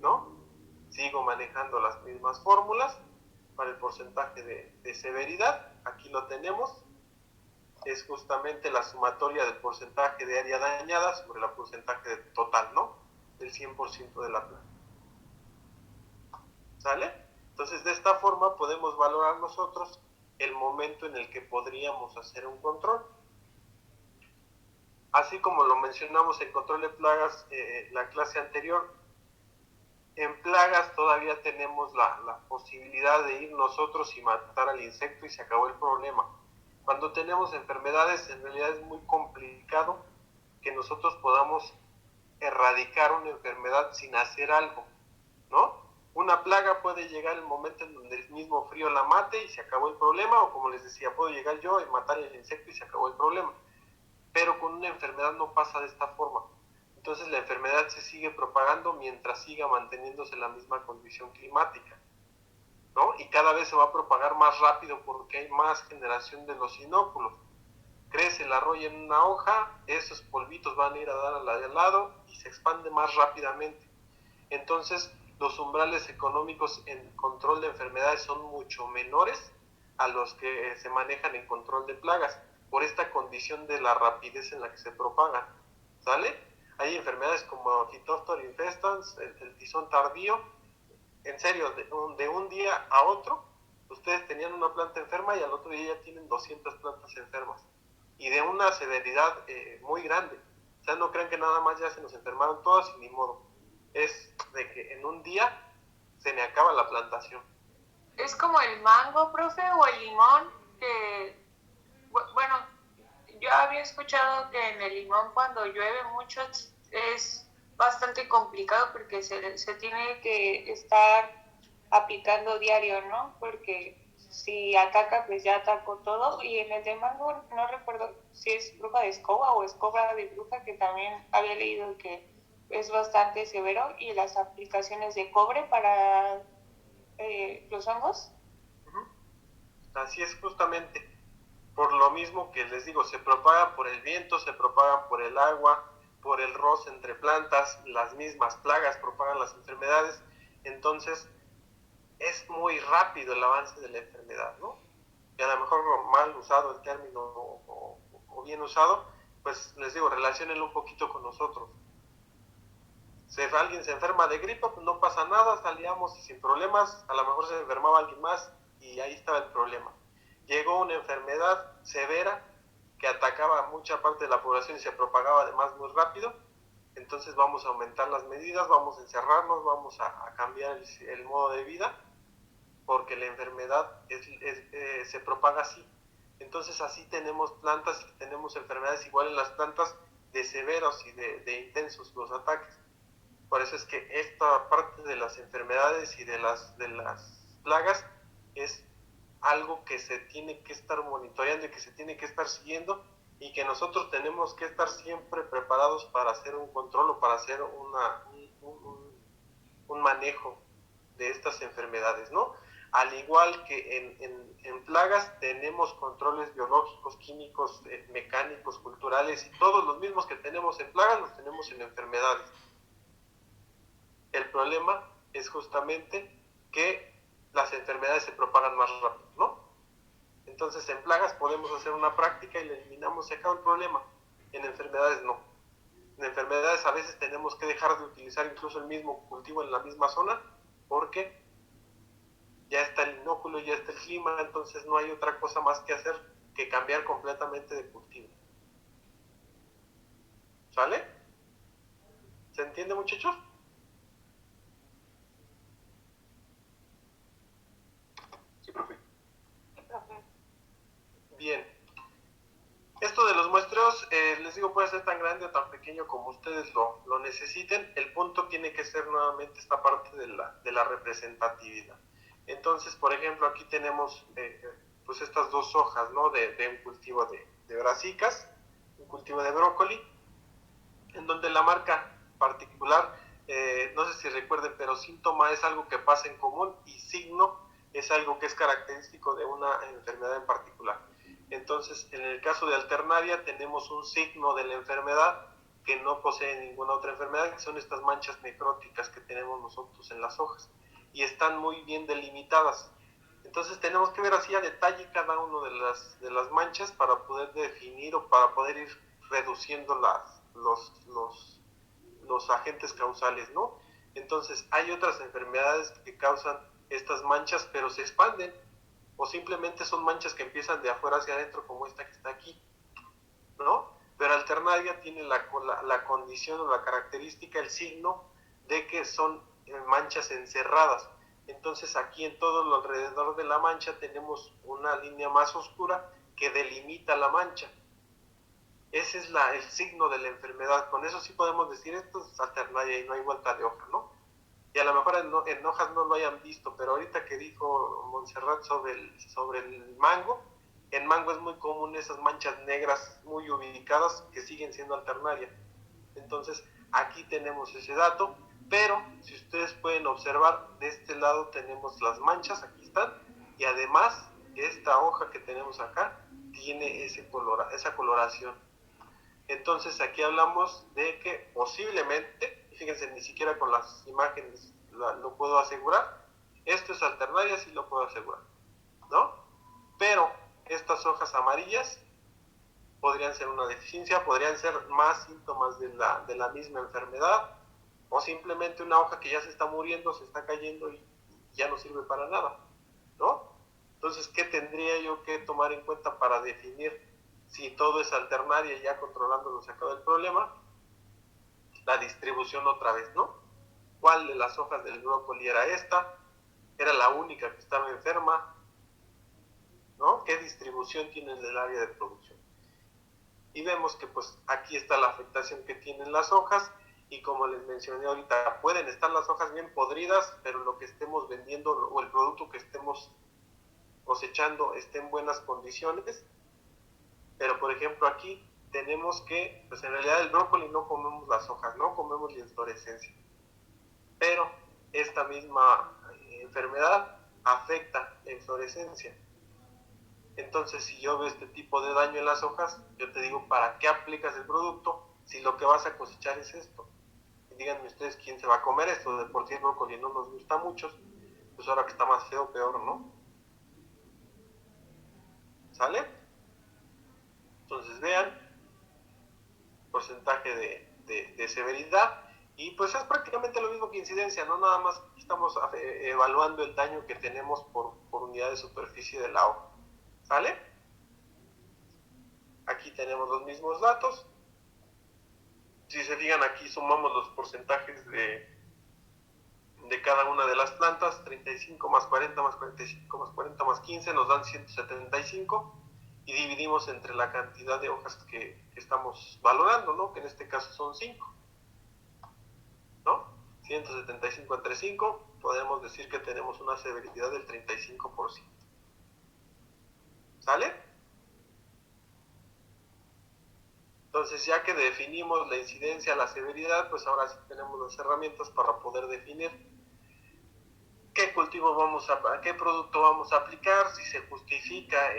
¿no? Sigo manejando las mismas fórmulas para el porcentaje de severidad, aquí lo tenemos, es justamente la sumatoria del porcentaje de área dañada sobre el porcentaje total, ¿no? Del 100% de la planta. ¿Sale? Entonces, de esta forma podemos valorar nosotros el momento en el que podríamos hacer un control. Así como lo mencionamos en control de plagas la clase anterior, en plagas todavía tenemos la posibilidad de ir nosotros y matar al insecto y se acabó el problema. Cuando tenemos enfermedades, en realidad es muy complicado que nosotros podamos erradicar una enfermedad sin hacer algo, ¿no? Una plaga puede llegar el momento en donde el mismo frío la mate y se acabó el problema, o como les decía, puedo llegar yo y matar el insecto y se acabó el problema. Pero con una enfermedad no pasa de esta forma. Entonces la enfermedad se sigue propagando mientras siga manteniéndose la misma condición climática, ¿no? Y cada vez se va a propagar más rápido porque hay más generación de los inóculos. Crece la roya en una hoja, esos polvitos van a ir a dar a la de al lado y se expande más rápidamente. Entonces, los umbrales económicos en control de enfermedades son mucho menores a los que se manejan en control de plagas, por esta condición de la rapidez en la que se propagan, ¿sale? Hay enfermedades como Phytophthora infestans, el tizón tardío, en serio, de un día a otro, ustedes tenían una planta enferma y al otro día ya tienen 200 plantas enfermas, y de una severidad muy grande. O sea, no crean que nada más ya se nos enfermaron todas y ni modo. Es de que en un día se me acaba la plantación. es como el mango, profe, o el limón, que, bueno, yo había escuchado que en el limón cuando llueve mucho es bastante complicado porque se tiene que estar aplicando diario, ¿no? Porque si ataca, pues ya atacó todo. Y en el de mango no recuerdo si es bruja de escoba o escoba de bruja, que también había leído que es bastante severo. Y las aplicaciones de cobre para los hongos. Ujú. Así es justamente. Por lo mismo que les digo, se propagan por el viento, se propagan por el agua, por el roce entre plantas, las mismas plagas propagan las enfermedades. Entonces, es muy rápido el avance de la enfermedad, ¿no? Y a lo mejor mal usado el término o bien usado, pues les digo, relaciónenlo un poquito con nosotros. Si alguien se enferma de gripa, pues no pasa nada, salíamos sin problemas, a lo mejor se enfermaba alguien más y ahí estaba el problema. Llegó una enfermedad severa que atacaba a mucha parte de la población y se propagaba además muy rápido, entonces vamos a aumentar las medidas, vamos a encerrarnos, vamos a cambiar el modo de vida, porque la enfermedad se propaga así. Entonces así tenemos plantas y tenemos enfermedades igual en las plantas de severos y de intensos los ataques. Por eso es que esta parte de las enfermedades y de las plagas es algo que se tiene que estar monitoreando y que se tiene que estar siguiendo y que nosotros tenemos que estar siempre preparados para hacer un control o para hacer un manejo de estas enfermedades, ¿no? Al igual que en plagas tenemos controles biológicos, químicos, mecánicos, culturales y todos los mismos que tenemos en plagas los tenemos en enfermedades. El problema es justamente que las enfermedades se propagan más rápido, ¿no? Entonces en plagas podemos hacer una práctica y le eliminamos, se acaba el problema. En enfermedades no. En enfermedades a veces tenemos que dejar de utilizar incluso el mismo cultivo en la misma zona porque ya está el inóculo, ya está el clima, entonces no hay otra cosa más que hacer que cambiar completamente de cultivo. ¿Sale? ¿Se entiende, muchachos? Sí, profe. Bien. Esto de los muestreos, les digo, puede ser tan grande o tan pequeño como ustedes lo necesiten. El punto tiene que ser nuevamente esta parte de la representatividad. Entonces, por ejemplo, aquí tenemos pues estas dos hojas, ¿no? De un cultivo de brasicas, un cultivo de brócoli, en donde la marca particular, no sé si recuerden, pero síntoma es algo que pasa en común y signo es algo que es característico de una enfermedad en particular. Entonces, en el caso de alternaria tenemos un signo de la enfermedad que no posee ninguna otra enfermedad, que son estas manchas necróticas que tenemos nosotros en las hojas y están muy bien delimitadas. Entonces tenemos que ver así a detalle cada una de las manchas para poder definir o para poder ir reduciendo los agentes causales, ¿no? Entonces hay otras enfermedades que causan estas manchas pero se expanden o simplemente son manchas que empiezan de afuera hacia adentro como esta que está aquí, ¿no? Pero alternaria tiene la condición o la característica, el signo de que son manchas encerradas. Entonces aquí en todo lo alrededor de la mancha tenemos una línea más oscura que delimita la mancha. Ese es el signo de la enfermedad. Con eso sí podemos decir esto es alternaria y no hay vuelta de hoja, ¿no? Y a lo mejor en hojas no lo hayan visto, pero ahorita que dijo Montserrat sobre el mango, en mango es muy común esas manchas negras muy ubicadas que siguen siendo alternaria. Entonces aquí tenemos ese dato, pero si ustedes pueden observar, de este lado tenemos las manchas, aquí están, y además esta hoja que tenemos acá tiene esa coloración. Entonces aquí hablamos de que posiblemente, fíjense, ni siquiera con las imágenes lo puedo asegurar, esto es alternaria, sí lo puedo asegurar, ¿no? Pero estas hojas amarillas podrían ser una deficiencia, podrían ser más síntomas de la misma enfermedad, o simplemente una hoja que ya se está muriendo, se está cayendo y ya no sirve para nada, ¿no? Entonces, ¿qué tendría yo que tomar en cuenta para definir si todo es alternaria y ya controlándolo se acaba el problema? La distribución otra vez, ¿no? ¿Cuál de las hojas del brócoli era esta? era la única que estaba enferma, ¿no? ¿Qué distribución tiene en el área de producción? Y vemos que pues aquí está la afectación que tienen las hojas, y como les mencioné ahorita, pueden estar las hojas bien podridas, pero lo que estemos vendiendo o el producto que estemos cosechando esté en buenas condiciones. Pero por ejemplo aquí tenemos que, pues en realidad el brócoli no comemos las hojas, no comemos la inflorescencia, pero esta misma enfermedad afecta la inflorescencia. Entonces, si yo veo este tipo de daño en las hojas, yo te digo, ¿para qué aplicas el producto si lo que vas a cosechar es esto? Y díganme ustedes quién se va a comer esto. De por sí el brócoli no nos gusta mucho, pues ahora que está más feo, peor, ¿no? ¿Sale? Entonces vean, porcentaje de severidad, y pues es prácticamente lo mismo que incidencia, no nada más estamos evaluando el daño que tenemos por unidad de superficie de la hoja. ¿Sale? Aquí tenemos los mismos datos. Si se fijan, aquí sumamos los porcentajes de cada una de las plantas, 35 más 40 más 45 más 40 más 15 nos dan 175, y dividimos entre la cantidad de hojas que estamos valorando, ¿no? Que en este caso son 5, ¿no? 175 entre 5, podemos decir que tenemos una severidad del 35%. ¿Sale? Entonces, ya que definimos la incidencia, la severidad, pues ahora sí tenemos las herramientas para poder definir qué cultivo qué producto vamos a aplicar, si se justifica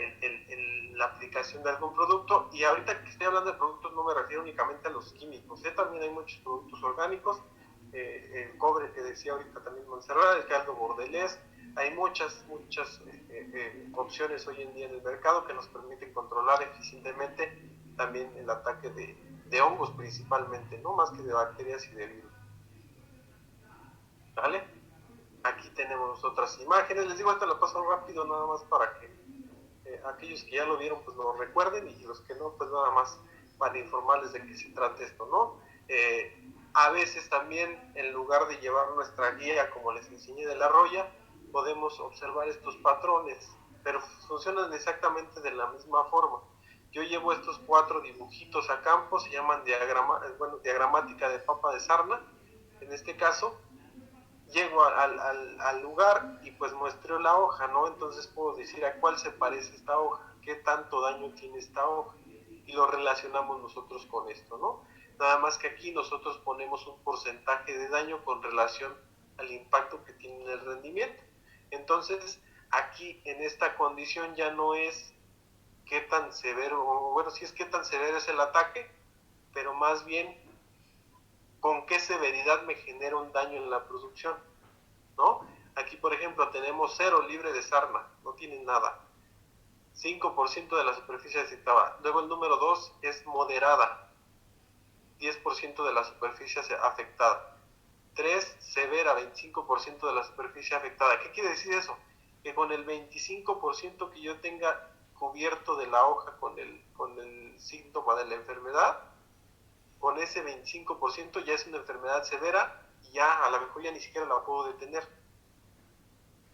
la aplicación de algún producto. Y ahorita que estoy hablando de productos no me refiero únicamente a los químicos, también hay muchos productos orgánicos, el cobre que decía ahorita también Montserrat, el caldo bordelés, hay muchas opciones hoy en día en el mercado que nos permiten controlar eficientemente también el ataque de hongos principalmente, no más que de bacterias y de virus. ¿Vale? Aquí tenemos otras imágenes, les digo, esta la paso rápido nada más para que aquellos que ya lo vieron pues lo recuerden, y los que no pues nada más para informarles de qué se trata esto, ¿no? A veces también en lugar de llevar nuestra guía como les enseñé de la roya, podemos observar estos patrones, pero funcionan exactamente de la misma forma. Yo llevo estos 4 dibujitos a campo, se llaman diagramática de papa de sarna, en este caso. Llego al lugar y pues muestro la hoja, ¿no? Entonces puedo decir a cuál se parece esta hoja, qué tanto daño tiene esta hoja, y lo relacionamos nosotros con esto, ¿no? Nada más que aquí nosotros ponemos un porcentaje de daño con relación al impacto que tiene en el rendimiento. Entonces, aquí en esta condición ya no es qué tan severo, o bueno, sí es qué tan severo es el ataque, pero más bien con qué severidad me genera un daño en la producción, ¿no? Aquí, por ejemplo, tenemos 0 libre de sarna, no tiene nada. 5% de la superficie afectada. Luego el número 2 es moderada, 10% de la superficie afectada. 3, severa, 25% de la superficie afectada. ¿Qué quiere decir eso? Que con el 25% que yo tenga cubierto de la hoja con el síntoma de la enfermedad, con ese 25% ya es una enfermedad severa, y ya a lo mejor ya ni siquiera la puedo detener.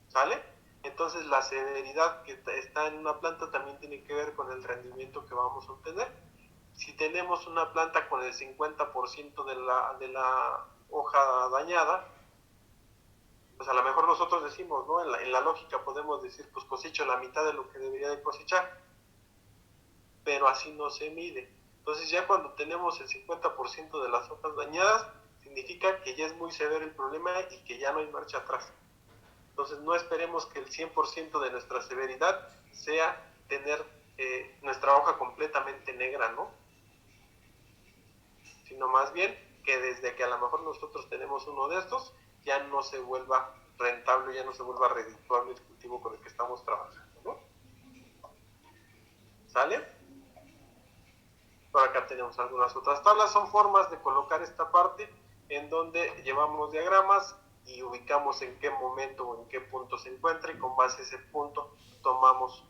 ¿Sale? Entonces la severidad que está en una planta también tiene que ver con el rendimiento que vamos a obtener. Si tenemos una planta con el 50% de la hoja dañada, pues a lo mejor nosotros decimos, ¿no? En la lógica podemos decir, pues cosecho la mitad de lo que debería de cosechar, pero así no se mide. Entonces ya cuando tenemos el 50% de las hojas dañadas, significa que ya es muy severo el problema y que ya no hay marcha atrás. Entonces no esperemos que el 100% de nuestra severidad sea tener nuestra hoja completamente negra, ¿no? Sino más bien que desde que a lo mejor nosotros tenemos uno de estos, ya no se vuelva rentable, ya no se vuelva redituable el cultivo con el que estamos trabajando, ¿no? ¿Sale? Por acá tenemos algunas otras tablas, son formas de colocar esta parte en donde llevamos diagramas y ubicamos en qué momento o en qué punto se encuentra, y con base a ese punto tomamos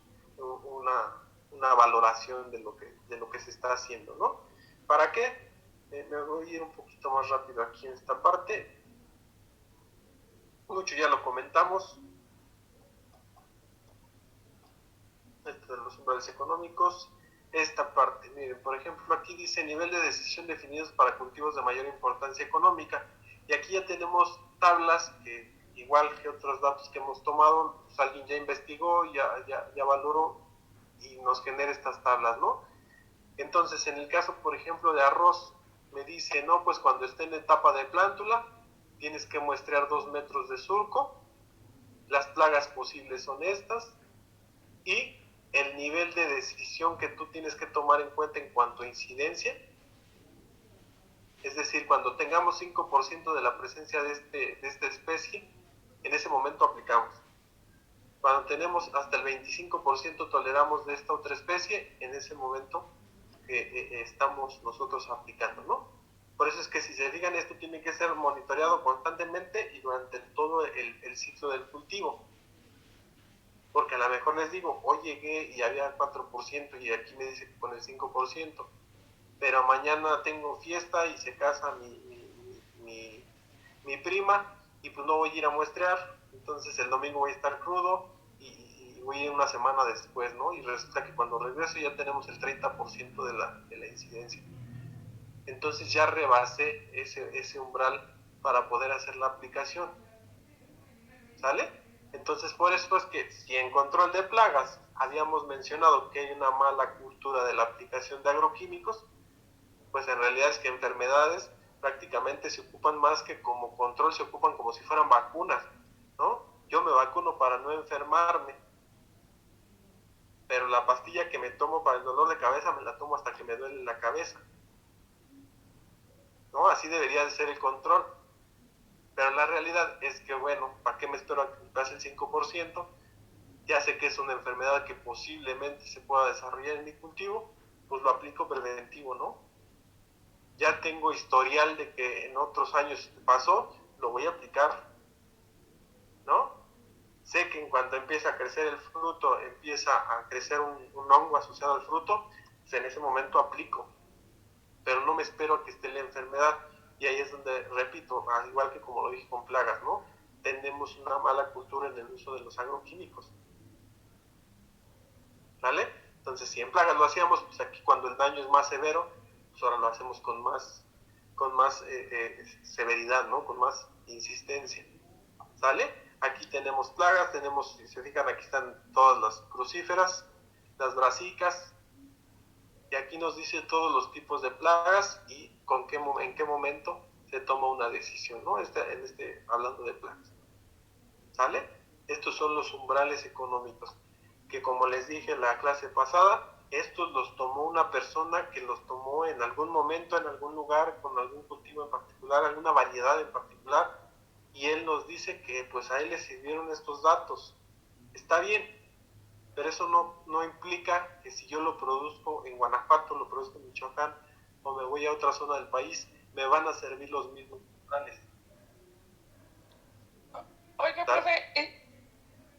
una valoración de lo que se está haciendo, ¿no? ¿Para qué? Me voy a ir un poquito más rápido aquí en esta parte. Mucho ya lo comentamos, los umbrales económicos, esta parte. Miren, por ejemplo, aquí dice nivel de decisión definidos para cultivos de mayor importancia económica. Y aquí ya tenemos tablas que, igual que otros datos que hemos tomado, pues alguien ya investigó, ya valoró y nos genera estas tablas, ¿no? Entonces, en el caso, por ejemplo, de arroz, me dice, no, pues cuando esté en etapa de plántula, tienes que muestrear 2 metros de surco, las plagas posibles son estas, y el nivel de decisión que tú tienes que tomar en cuenta en cuanto a incidencia, es decir, cuando tengamos 5% de la presencia de esta especie, en ese momento aplicamos. Cuando tenemos hasta el 25% toleramos de esta otra especie, en ese momento estamos nosotros aplicando, ¿no? Por eso es que si se fijan, esto tiene que ser monitoreado constantemente y durante todo el ciclo del cultivo. Porque a lo mejor les digo, hoy llegué y había 4% y aquí me dice que con el 5%, pero mañana tengo fiesta y se casa mi prima y pues no voy a ir a muestrear, entonces el domingo voy a estar crudo y voy a ir una semana después, ¿no? Y resulta que cuando regreso ya tenemos el 30% de la incidencia. Entonces ya rebasé ese umbral para poder hacer la aplicación. ¿Sale? Entonces por eso es que si en control de plagas habíamos mencionado que hay una mala cultura de la aplicación de agroquímicos, pues en realidad es que enfermedades prácticamente se ocupan más que como control, se ocupan como si fueran vacunas, ¿no? Yo me vacuno para no enfermarme, pero la pastilla que me tomo para el dolor de cabeza me la tomo hasta que me duele la cabeza, ¿no? Así debería de ser el control. Pero la realidad es que, bueno, ¿para qué me espero a que me pase el 5%? Ya sé que es una enfermedad que posiblemente se pueda desarrollar en mi cultivo, pues lo aplico preventivo, ¿no? Ya tengo historial de que en otros años pasó, lo voy a aplicar, ¿no? Sé que en cuanto empieza a crecer el fruto, empieza a crecer un hongo asociado al fruto, pues en ese momento aplico, pero no me espero a que esté la enfermedad. Y ahí es donde, repito, al igual que como lo dije con plagas, ¿no? Tenemos una mala cultura en el uso de los agroquímicos, ¿vale? Entonces, si en plagas lo hacíamos, pues aquí cuando el daño es más severo, pues ahora lo hacemos con más severidad, ¿no? Con más insistencia, ¿sale? Aquí tenemos plagas, tenemos, si se fijan, aquí están todas las crucíferas, las brasicas, y aquí nos dice todos los tipos de plagas y en qué momento se toma una decisión, ¿no? Hablando de plagas, ¿sale? Estos son los umbrales económicos, que como les dije en la clase pasada, estos los tomó una persona que los tomó en algún momento, en algún lugar, con algún cultivo en particular, alguna variedad en particular, y él nos dice que pues a él le sirvieron estos datos. Está bien, pero eso no implica que si yo lo produzco en Guanajuato, lo produzco en Michoacán, o me voy a otra zona del país, me van a servir los mismos planes. Oiga, profe,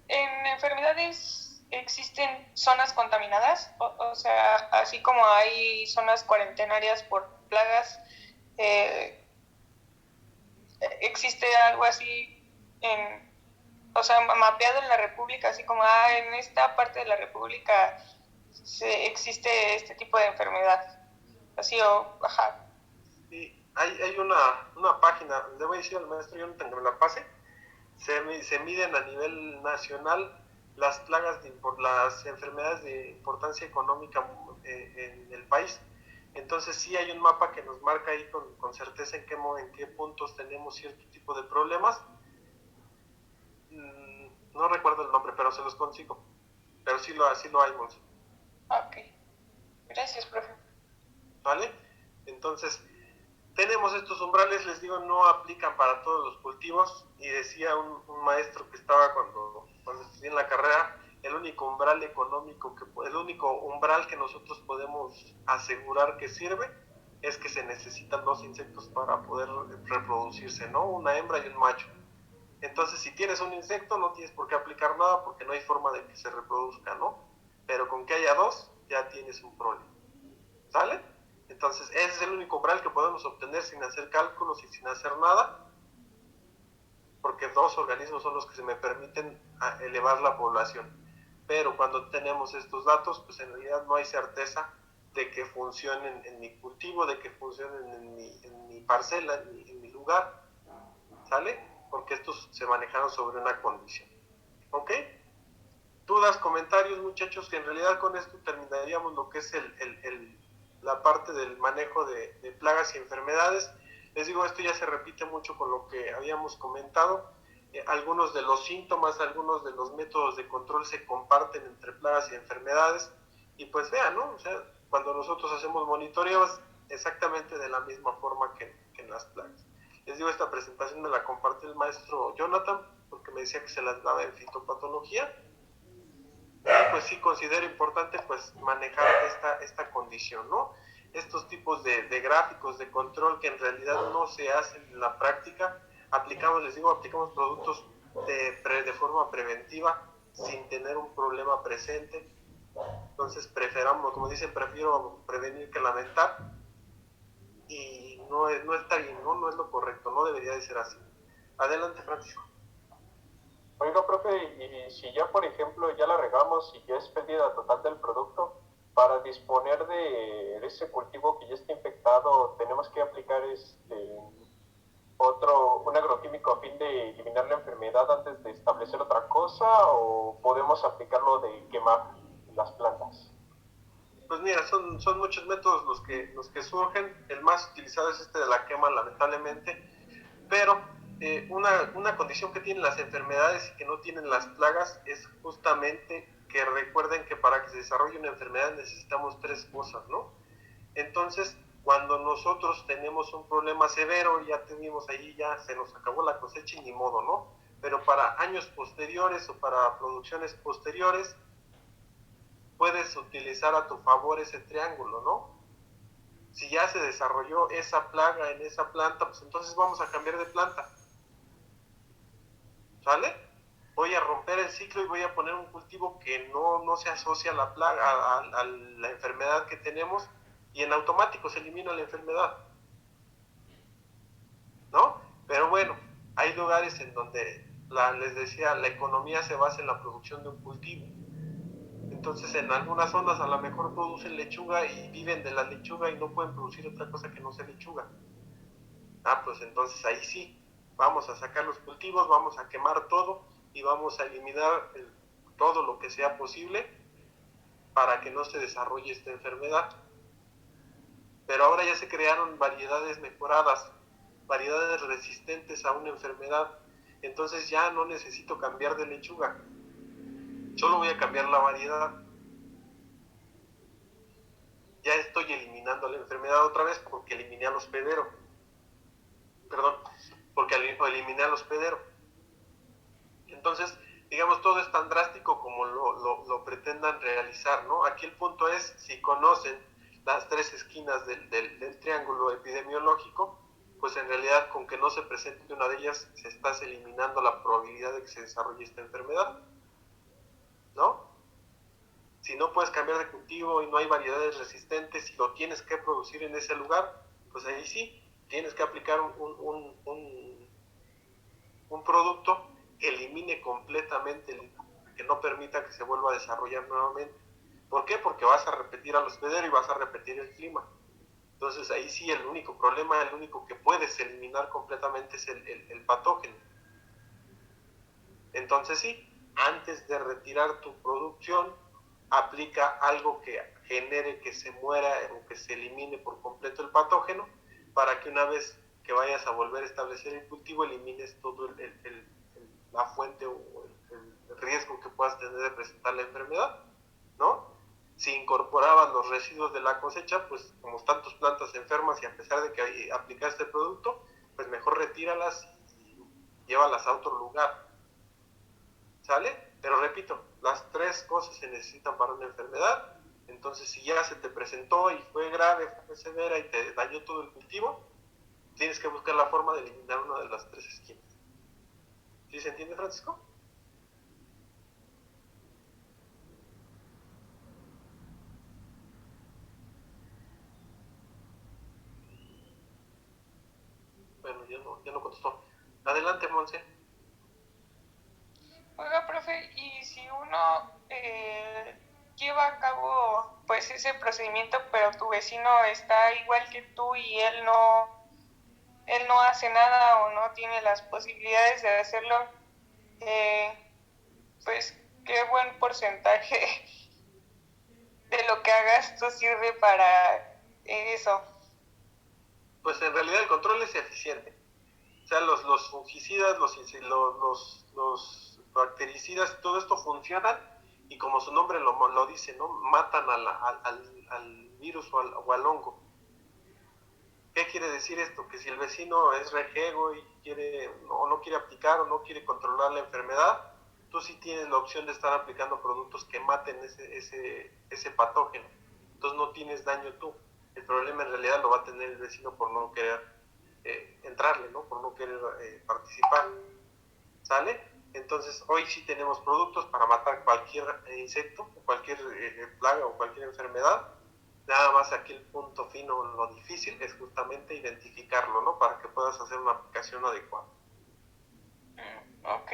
¿en enfermedades existen zonas contaminadas? O sea, así como hay zonas cuarentenarias por plagas, ¿existe algo así o sea, mapeado en la República, así como en esta parte de la República existe este tipo de enfermedad? Así ajá. Sí, hay una página, le voy a decir al maestro Jonathan que me la pase, se miden a nivel nacional las plagas, las enfermedades de importancia económica en el país. Entonces sí hay un mapa que nos marca ahí con certeza en qué puntos tenemos cierto tipo de problemas. No recuerdo el nombre, pero se los consigo. Pero sí lo hay, Monse. Ok. Gracias, profe. ¿Vale? Entonces, tenemos estos umbrales, les digo, no aplican para todos los cultivos. Y decía un maestro que estaba cuando estudié en la carrera, el único umbral económico, el único umbral que nosotros podemos asegurar que sirve es que se necesitan 2 insectos para poder reproducirse, ¿no? Una hembra y un macho. Entonces, si tienes un insecto, no tienes por qué aplicar nada porque no hay forma de que se reproduzca, ¿no? Pero con que haya 2, ya tienes un problema. ¿Sale? Entonces, ese es el único umbral que podemos obtener sin hacer cálculos y sin hacer nada, porque 2 organismos son los que se me permiten elevar la población. pero cuando tenemos estos datos, pues en realidad no hay certeza de que funcionen en mi cultivo, de que funcionen en mi parcela, en mi lugar, ¿sale? Porque estos se manejaron sobre una condición, ¿ok? Dudas, comentarios, muchachos, que en realidad con esto terminaríamos lo que es la parte del manejo de plagas y enfermedades. Les digo, esto ya se repite mucho con lo que habíamos comentado. Algunos de los síntomas, algunos de los métodos de control se comparten entre plagas y enfermedades. Y pues vean, ¿no? O sea, cuando nosotros hacemos monitoreos, exactamente de la misma forma que en las plagas. Les digo, esta presentación me la compartió el maestro Jonathan, porque me decía que se las daba en fitopatología. Y pues sí considero importante pues manejar esta condición, ¿no? Estos tipos de gráficos de control que en realidad no se hacen en la práctica, aplicamos productos de forma preventiva sin tener un problema presente. Entonces preferamos, como dicen, prefiero prevenir que lamentar, y no está bien, ¿no? No es lo correcto, no debería de ser así. Adelante, Francisco. Oiga, profe, y si ya, por ejemplo, ya la regamos y ya es pérdida total del producto, para disponer de ese cultivo que ya está infectado, ¿tenemos que aplicar un agroquímico a fin de eliminar la enfermedad antes de establecer otra cosa, o podemos aplicarlo de quemar las plantas? Pues mira, son muchos métodos los que surgen. El más utilizado es este de la quema, lamentablemente, pero una condición que tienen las enfermedades y que no tienen las plagas es justamente que recuerden que para que se desarrolle una enfermedad necesitamos tres cosas, ¿no? Entonces, cuando nosotros tenemos un problema severo, ya tuvimos ahí, ya se nos acabó la cosecha y ni modo, ¿no? Pero para años posteriores o para producciones posteriores, puedes utilizar a tu favor ese triángulo, ¿no? Si ya se desarrolló esa plaga en esa planta, pues entonces vamos a cambiar de planta, ¿sale? Voy a romper el ciclo y voy a poner un cultivo que no se asocia a la plaga, a la enfermedad que tenemos, y en automático se elimina la enfermedad, ¿no? Pero bueno, hay lugares en donde, les decía, la economía se basa en la producción de un cultivo. Entonces en algunas zonas a lo mejor producen lechuga y viven de la lechuga y no pueden producir otra cosa que no sea lechuga. Pues entonces ahí sí, vamos a sacar los cultivos, vamos a quemar todo y vamos a eliminar todo lo que sea posible para que no se desarrolle esta enfermedad. Pero ahora ya se crearon variedades mejoradas, variedades resistentes a una enfermedad. Entonces ya no necesito cambiar de lechuga, solo voy a cambiar la variedad. Ya estoy eliminando la enfermedad otra vez porque eliminé al hospedero. Perdón, porque eliminé al hospedero. Entonces, digamos, todo es tan drástico como lo pretendan realizar, ¿no? Aquí el punto es, si conocen las tres esquinas del triángulo epidemiológico, pues en realidad con que no se presente una de ellas, se está eliminando la probabilidad de que se desarrolle esta enfermedad, ¿no? Si no puedes cambiar de cultivo y no hay variedades resistentes y lo tienes que producir en ese lugar, pues ahí sí, tienes que aplicar un producto que elimine completamente, que no permita que se vuelva a desarrollar nuevamente. ¿Por qué? Porque vas a repetir al hospedero y vas a repetir el clima. Entonces ahí sí el único problema, el único que puedes eliminar completamente es el patógeno. Entonces sí, antes de retirar tu producción, aplica algo que genere que se muera o que se elimine por completo el patógeno, para que una vez que vayas a volver a establecer el cultivo, elimines todo la fuente o el riesgo que puedas tener de presentar la enfermedad, ¿no? Si incorporaban los residuos de la cosecha, pues como están tus plantas enfermas y a pesar de que aplicaste el producto, pues mejor retíralas y llévalas a otro lugar, ¿sale? Pero repito, las tres cosas se necesitan para una enfermedad. Entonces, si ya se te presentó y fue grave, fue severa y te dañó todo el cultivo, tienes que buscar la forma de eliminar una de las tres esquinas. ¿Sí se entiende, Francisco? Bueno, ya no contestó. Adelante, Monse. Oiga, profe, y si uno lleva a cabo pues ese procedimiento, pero tu vecino está igual que tú y él no hace nada o no tiene las posibilidades de hacerlo, pues qué buen porcentaje de lo que hagas tú sirve para eso. Pues en realidad el control es eficiente. O sea, los fungicidas, los bactericidas, todo esto funcionan y como su nombre lo dice, ¿no? Matan al virus o al hongo. ¿Qué quiere decir esto? Que si el vecino es rejego y no quiere aplicar o no quiere controlar la enfermedad, tú sí tienes la opción de estar aplicando productos que maten ese patógeno. Entonces no tienes daño tú. El problema en realidad lo va a tener el vecino por no querer entrarle, ¿no? Por no querer participar. ¿Sale? Entonces hoy sí tenemos productos para matar cualquier insecto, cualquier plaga o cualquier enfermedad. Nada más aquí el punto fino, lo difícil es justamente identificarlo, ¿no? Para que puedas hacer una aplicación adecuada. Ok.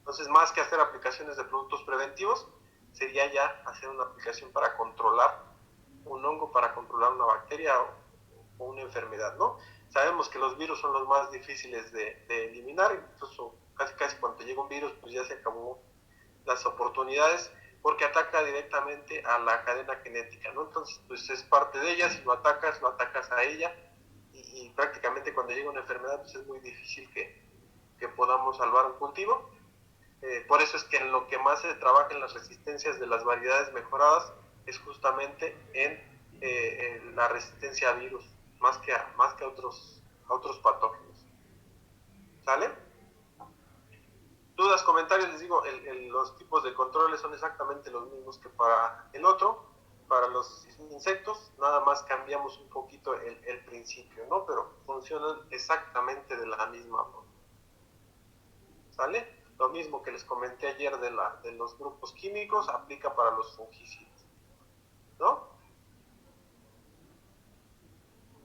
Entonces, más que hacer aplicaciones de productos preventivos, sería ya hacer una aplicación para controlar un hongo, para controlar una bacteria o una enfermedad, ¿no? Sabemos que los virus son los más difíciles de eliminar, incluso casi cuando llega un virus, pues ya se acabó las oportunidades, porque ataca directamente a la cadena genética, ¿no? Entonces, pues es parte de ella, si lo atacas a ella, y prácticamente cuando llega una enfermedad, pues es muy difícil que podamos salvar un cultivo. Por eso es que en lo que más se trabaja en las resistencias de las variedades mejoradas es justamente en la resistencia a virus, más que a otros patógenos. ¿Sale? Dudas, comentarios, les digo, los tipos de controles son exactamente los mismos que para el otro, para los insectos, nada más cambiamos un poquito el principio, ¿no? Pero funcionan exactamente de la misma forma. ¿Sale? Lo mismo que les comenté ayer de los grupos químicos, aplica para los fungicidas, ¿no?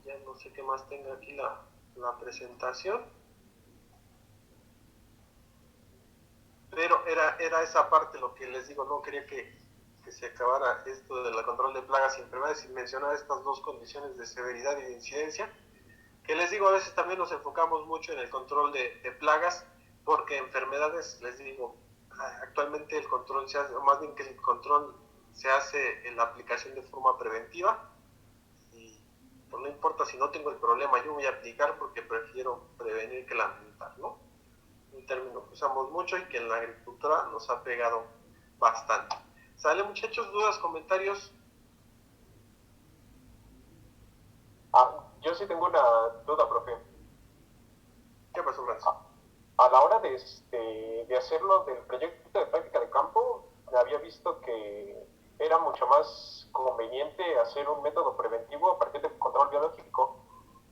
Ya no sé qué más tenga aquí la presentación. Pero era esa parte lo que les digo, no quería que se acabara esto del control de plagas y enfermedades sin mencionar estas dos condiciones de severidad y de incidencia, que les digo, a veces también nos enfocamos mucho en el control de plagas, porque enfermedades, les digo, actualmente el control se hace, o más bien que el control se hace en la aplicación de forma preventiva, y pues no importa si no tengo el problema, yo voy a aplicar porque prefiero prevenir que lamentar, ¿no? Un término que usamos mucho y que en la agricultura nos ha pegado bastante. ¿Sale, muchachos? ¿Dudas, comentarios? Yo sí tengo una duda, profe. ¿Qué pasó, Francis? A la hora de hacerlo del proyecto de práctica de campo, había visto que era mucho más conveniente hacer un método preventivo a partir del control biológico.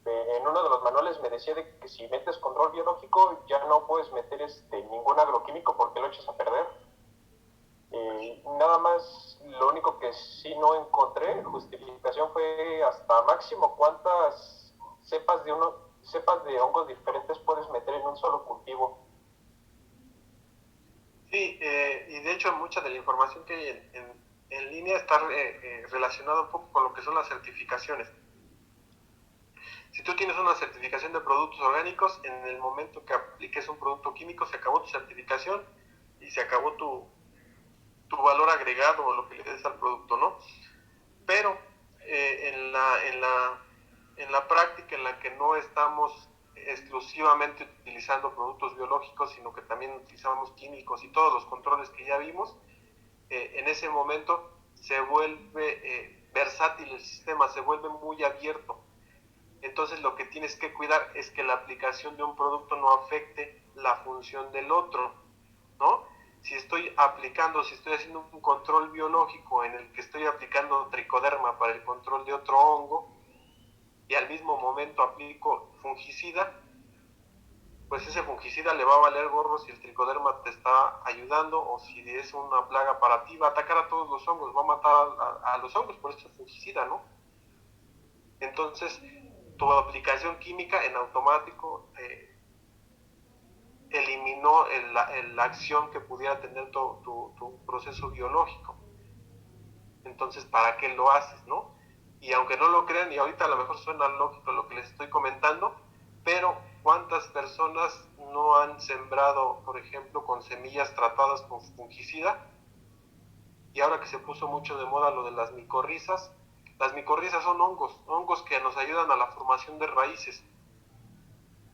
En uno de los manuales me decía de que si metes control biológico ya no puedes meter ningún agroquímico porque lo echas a perder. Nada más, lo único que sí no encontré justificación fue hasta máximo cuántas cepas de hongos diferentes puedes meter en un solo cultivo. Sí, y de hecho mucha de la información que hay en línea está relacionada un poco con lo que son las certificaciones. Si tú tienes una certificación de productos orgánicos, en el momento que apliques un producto químico se acabó tu certificación y se acabó tu valor agregado o lo que le des al producto, ¿no? Pero en la práctica en la que no estamos exclusivamente utilizando productos biológicos, sino que también utilizamos químicos y todos los controles que ya vimos, en ese momento se vuelve versátil el sistema, se vuelve muy abierto. Entonces lo que tienes que cuidar es que la aplicación de un producto no afecte la función del otro, ¿no? Si estoy haciendo un control biológico en el que estoy aplicando tricoderma para el control de otro hongo y al mismo momento aplico fungicida, pues ese fungicida le va a valer gorro si el tricoderma te está ayudando, o si es una plaga para ti, va a atacar a todos los hongos, va a matar a los hongos, por eso es fungicida, ¿no? Entonces, tu aplicación química en automático eliminó la acción que pudiera tener tu proceso biológico. Entonces, ¿para qué lo haces, no? Y aunque no lo crean, y ahorita a lo mejor suena lógico lo que les estoy comentando, pero ¿cuántas personas no han sembrado, por ejemplo, con semillas tratadas con fungicida? Y ahora que se puso mucho de moda lo de las micorrizas son hongos que nos ayudan a la formación de raíces.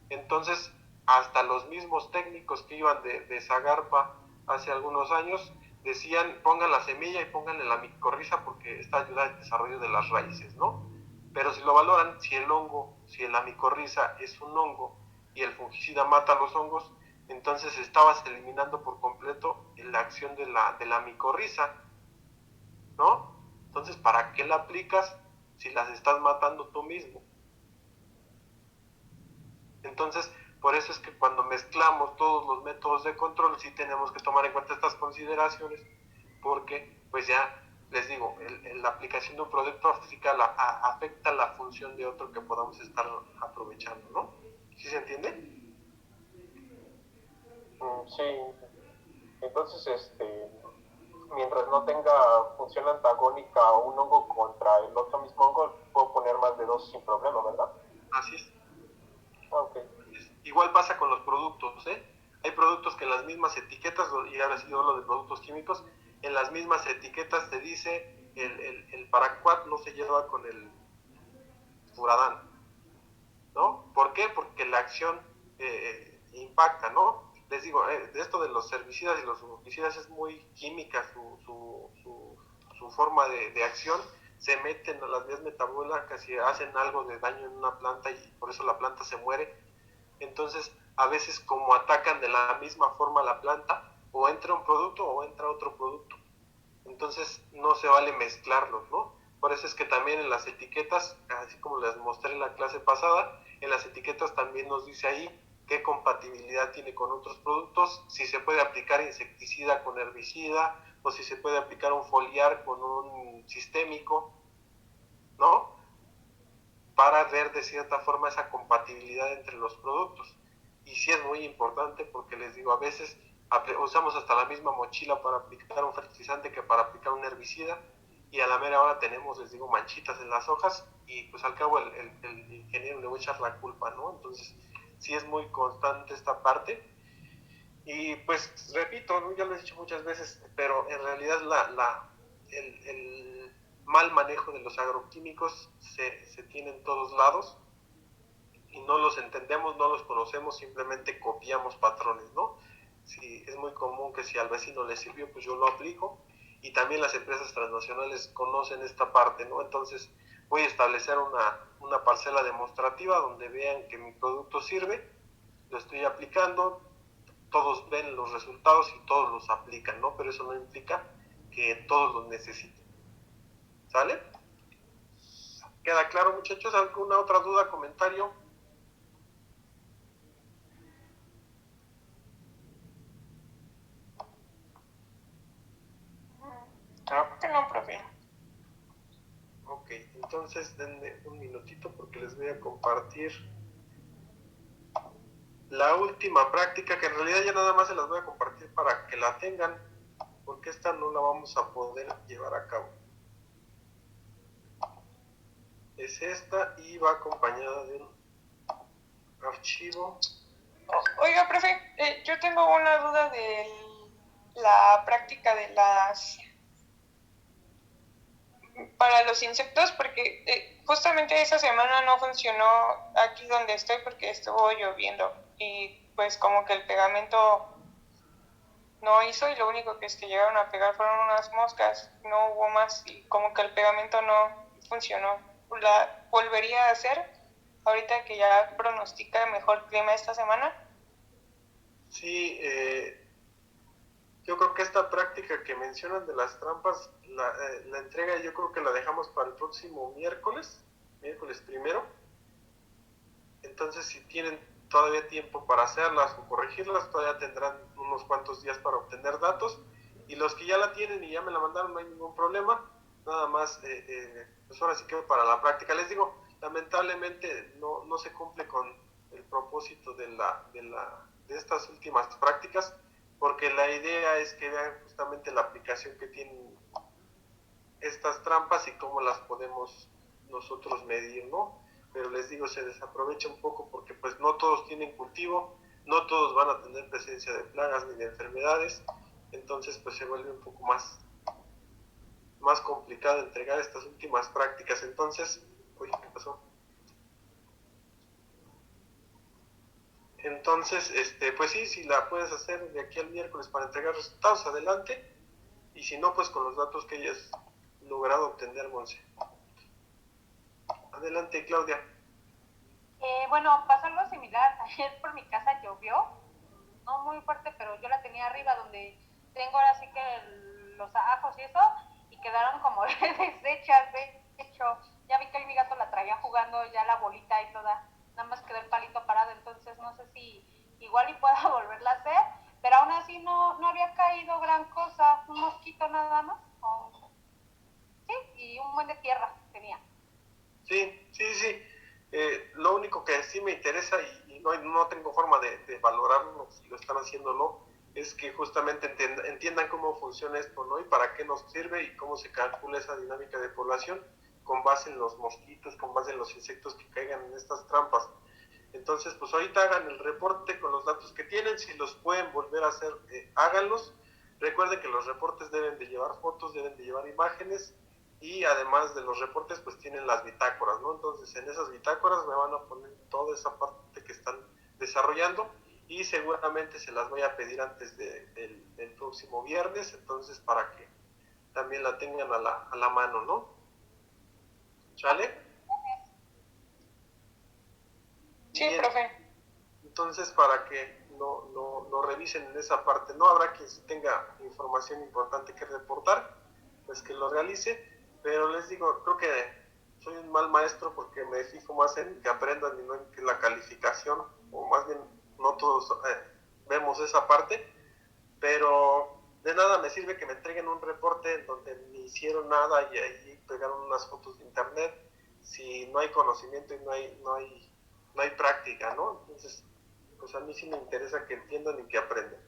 Entonces, hasta los mismos técnicos que iban de Zagarpa hace algunos años decían, pongan la semilla y pónganle la micorriza porque esta ayuda al desarrollo de las raíces, ¿no? Pero si lo valoran, si el hongo, si la micorriza es un hongo y el fungicida mata los hongos, entonces estabas eliminando por completo la acción de la micorriza, ¿no? Entonces, ¿para qué la aplicas si las estás matando tú mismo? Entonces, por eso es que cuando mezclamos todos los métodos de control, sí tenemos que tomar en cuenta estas consideraciones, porque, pues ya les digo, la aplicación de un producto afecta la función de otro que podamos estar aprovechando, ¿no? ¿Sí se entiende? Sí, entonces, mientras no tenga función antagónica o un hongo contra el otro mismo hongo, puedo poner más de dos sin problema, ¿verdad? Así es. Okay. Igual pasa con los productos, ¿eh? Hay productos que en las mismas etiquetas, y ahora sí yo hablo de productos químicos, en las mismas etiquetas te dice el paraquat no se lleva con el furadán, ¿no? ¿Por qué? Porque la acción impacta, ¿no? Les digo, de esto de los herbicidas y los fungicidas es muy química su forma de acción, se meten a las vías metabólicas y hacen algo de daño en una planta y por eso la planta se muere. Entonces, a veces como atacan de la misma forma la planta, o entra un producto o entra otro producto. Entonces, no se vale mezclarlos, ¿no? Por eso es que también en las etiquetas, así como les mostré en la clase pasada, en las etiquetas también nos dice ahí qué compatibilidad tiene con otros productos, si se puede aplicar insecticida con herbicida, o si se puede aplicar un foliar con un sistémico, ¿no? Para ver de cierta forma esa compatibilidad entre los productos. Y sí es muy importante porque les digo, a veces usamos hasta la misma mochila para aplicar un fertilizante que para aplicar un herbicida y a la mera hora tenemos, les digo, manchitas en las hojas y pues al cabo el ingeniero le voy a echar la culpa, ¿no? Entonces sí es muy constante esta parte y pues repito, ¿no? Ya lo he dicho muchas veces, pero en realidad el mal manejo de los agroquímicos se tiene en todos lados y no los entendemos, no los conocemos, simplemente copiamos patrones, ¿no? Sí, es muy común que si al vecino le sirvió, pues yo lo aplico y también las empresas transnacionales conocen esta parte, ¿no? Entonces voy a establecer una parcela demostrativa donde vean que mi producto sirve, lo estoy aplicando, todos ven los resultados y todos los aplican, ¿no? Pero eso no implica que todos los necesiten. ¿Sale? ¿Queda claro, muchachos? ¿Alguna otra duda, comentario? Creo que no, profe. Ok, entonces denme un minutito porque les voy a compartir la última práctica, que en realidad ya nada más se las voy a compartir para que la tengan, porque esta no la vamos a poder llevar a cabo. Es esta y va acompañada de un archivo. Oiga, profe, yo tengo una duda de la práctica de para los insectos, porque justamente esa semana no funcionó aquí donde estoy porque estuvo lloviendo y pues como que el pegamento no hizo y lo único que es que llegaron a pegar fueron unas moscas, no hubo más y como que el pegamento no funcionó. ¿La volvería a hacer ahorita que ya pronostica mejor clima esta semana? Sí, yo creo que esta práctica que mencionan de las trampas, la entrega yo creo que la dejamos para el próximo miércoles primero. Entonces si tienen todavía tiempo para hacerlas o corregirlas, todavía tendrán unos cuantos días para obtener datos. Y los que ya la tienen y ya me la mandaron, no hay ningún problema. Nada más, pues ahora sí que para la práctica. Les digo, lamentablemente no se cumple con el propósito de la estas últimas prácticas, porque la idea es que vean justamente la aplicación que tienen estas trampas y cómo las podemos nosotros medir, ¿no? Pero les digo, se desaprovecha un poco porque pues no todos tienen cultivo, no todos van a tener presencia de plagas ni de enfermedades, entonces pues se vuelve un poco más complicado entregar estas últimas prácticas. Entonces, uy, ¿qué pasó? Entonces, pues sí, si la puedes hacer de aquí al miércoles para entregar resultados, adelante. Y si no, pues con los datos que hayas logrado obtener, Monse. Adelante, Claudia. Bueno, pasó algo similar. Ayer por mi casa llovió, no muy fuerte, pero yo la tenía arriba donde tengo ahora sí que los ajos y eso, y quedaron como deshechas. De hecho, ya vi que mi gato la traía jugando ya la bolita y toda, nada más quedó el palito parado, entonces no sé si igual y pueda volverla a hacer, pero aún así no había caído gran cosa, un mosquito nada más, sí, y un buen de tierra tenía. Sí. Lo único que sí me interesa y no tengo forma de valorarlo si lo están haciendo o no, es que justamente entiendan cómo funciona esto, ¿no? Y para qué nos sirve y cómo se calcula esa dinámica de población con base en los mosquitos, con base en los insectos que caigan en estas trampas. Entonces, pues ahorita hagan el reporte con los datos que tienen, si los pueden volver a hacer, háganlos. Recuerden que los reportes deben de llevar fotos, deben de llevar imágenes, y además de los reportes pues tienen las bitácoras, ¿no? Entonces en esas bitácoras me van a poner toda esa parte que están desarrollando y seguramente se las voy a pedir antes del próximo viernes, entonces para que también la tengan a la mano, ¿no? ¿Sale? Sí, bien, profe. entonces para que lo revisen en esa parte, ¿no? Habrá quien sí tenga información importante que reportar, pues que lo realice. Pero les digo, creo que soy un mal maestro porque me fijo más en que aprendan y no en que la calificación, o más bien no todos vemos esa parte, pero de nada me sirve que me entreguen un reporte en donde ni hicieron nada y ahí pegaron unas fotos de internet si no hay conocimiento y no hay práctica, ¿no? Entonces, pues a mí sí me interesa que entiendan y que aprendan.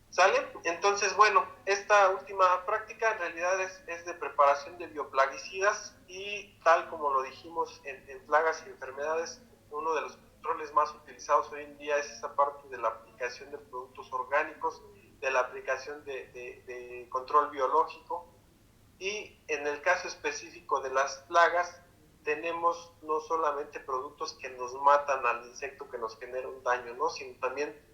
¿Sale? Entonces, bueno, esta última práctica en realidad es de preparación de bioplaguicidas y tal como lo dijimos en plagas y enfermedades, uno de los controles más utilizados hoy en día es esa parte de la aplicación de productos orgánicos, de la aplicación de control biológico, y en el caso específico de las plagas tenemos no solamente productos que nos matan al insecto que nos genera un daño, ¿no? Sino también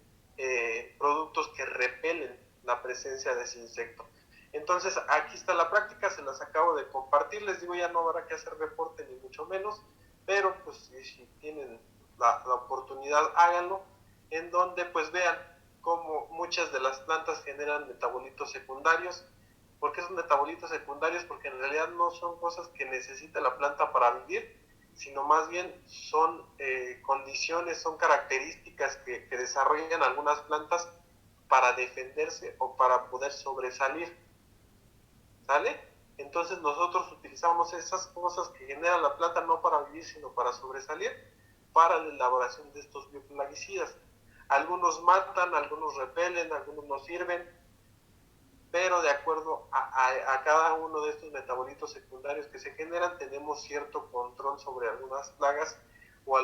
productos que repelen la presencia de ese insecto. Entonces aquí está la práctica, se las acabo de compartir, les digo, ya no habrá que hacer reporte ni mucho menos, pero pues si tienen la oportunidad, háganlo, en donde pues vean cómo muchas de las plantas generan metabolitos secundarios. ¿Por qué son metabolitos secundarios? Porque en realidad no son cosas que necesita la planta para vivir, sino más bien son condiciones, son características que desarrollan algunas plantas para defenderse o para poder sobresalir, ¿sale? Entonces nosotros utilizamos esas cosas que genera la planta no para vivir, sino para sobresalir, para la elaboración de estos bioplaguicidas. Algunos matan, algunos repelen, algunos no sirven, pero de acuerdo a cada uno de estos metabolitos secundarios que se generan, tenemos cierto control sobre algunas plagas o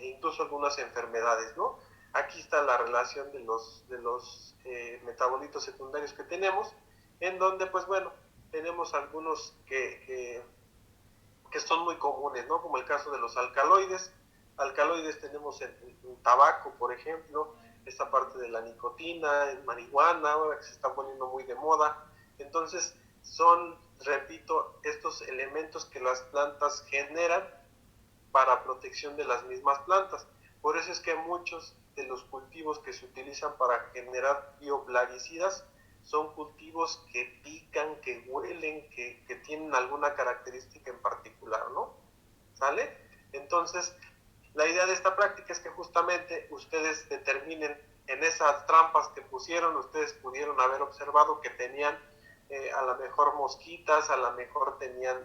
incluso algunas enfermedades, ¿no? Aquí está la relación de los metabolitos secundarios que tenemos, en donde, pues bueno, tenemos algunos que son muy comunes, ¿no? Como el caso de los alcaloides. Alcaloides tenemos en tabaco, por ejemplo, esta parte de la nicotina, en marihuana, ahora que se está poniendo muy de moda. Entonces, son, repito, estos elementos que las plantas generan para protección de las mismas plantas. Por eso es que muchos de los cultivos que se utilizan para generar bioplaguicidas son cultivos que pican, que huelen, que tienen alguna característica en particular, ¿no? ¿Sale? Entonces, la idea de esta práctica es que justamente ustedes determinen en esas trampas que pusieron, ustedes pudieron haber observado que tenían a lo mejor mosquitas, a lo mejor tenían,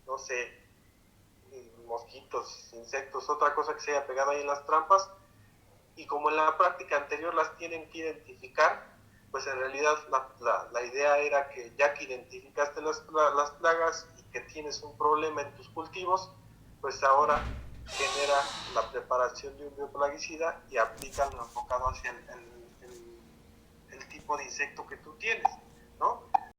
no sé, mosquitos, insectos, otra cosa que se haya pegado ahí en las trampas, y como en la práctica anterior las tienen que identificar, pues en realidad la idea era que ya que identificaste las plagas y que tienes un problema en tus cultivos, pues ahora genera la preparación de un bioplaguicida y aplícalo enfocado hacia el tipo de insecto que tú tienes.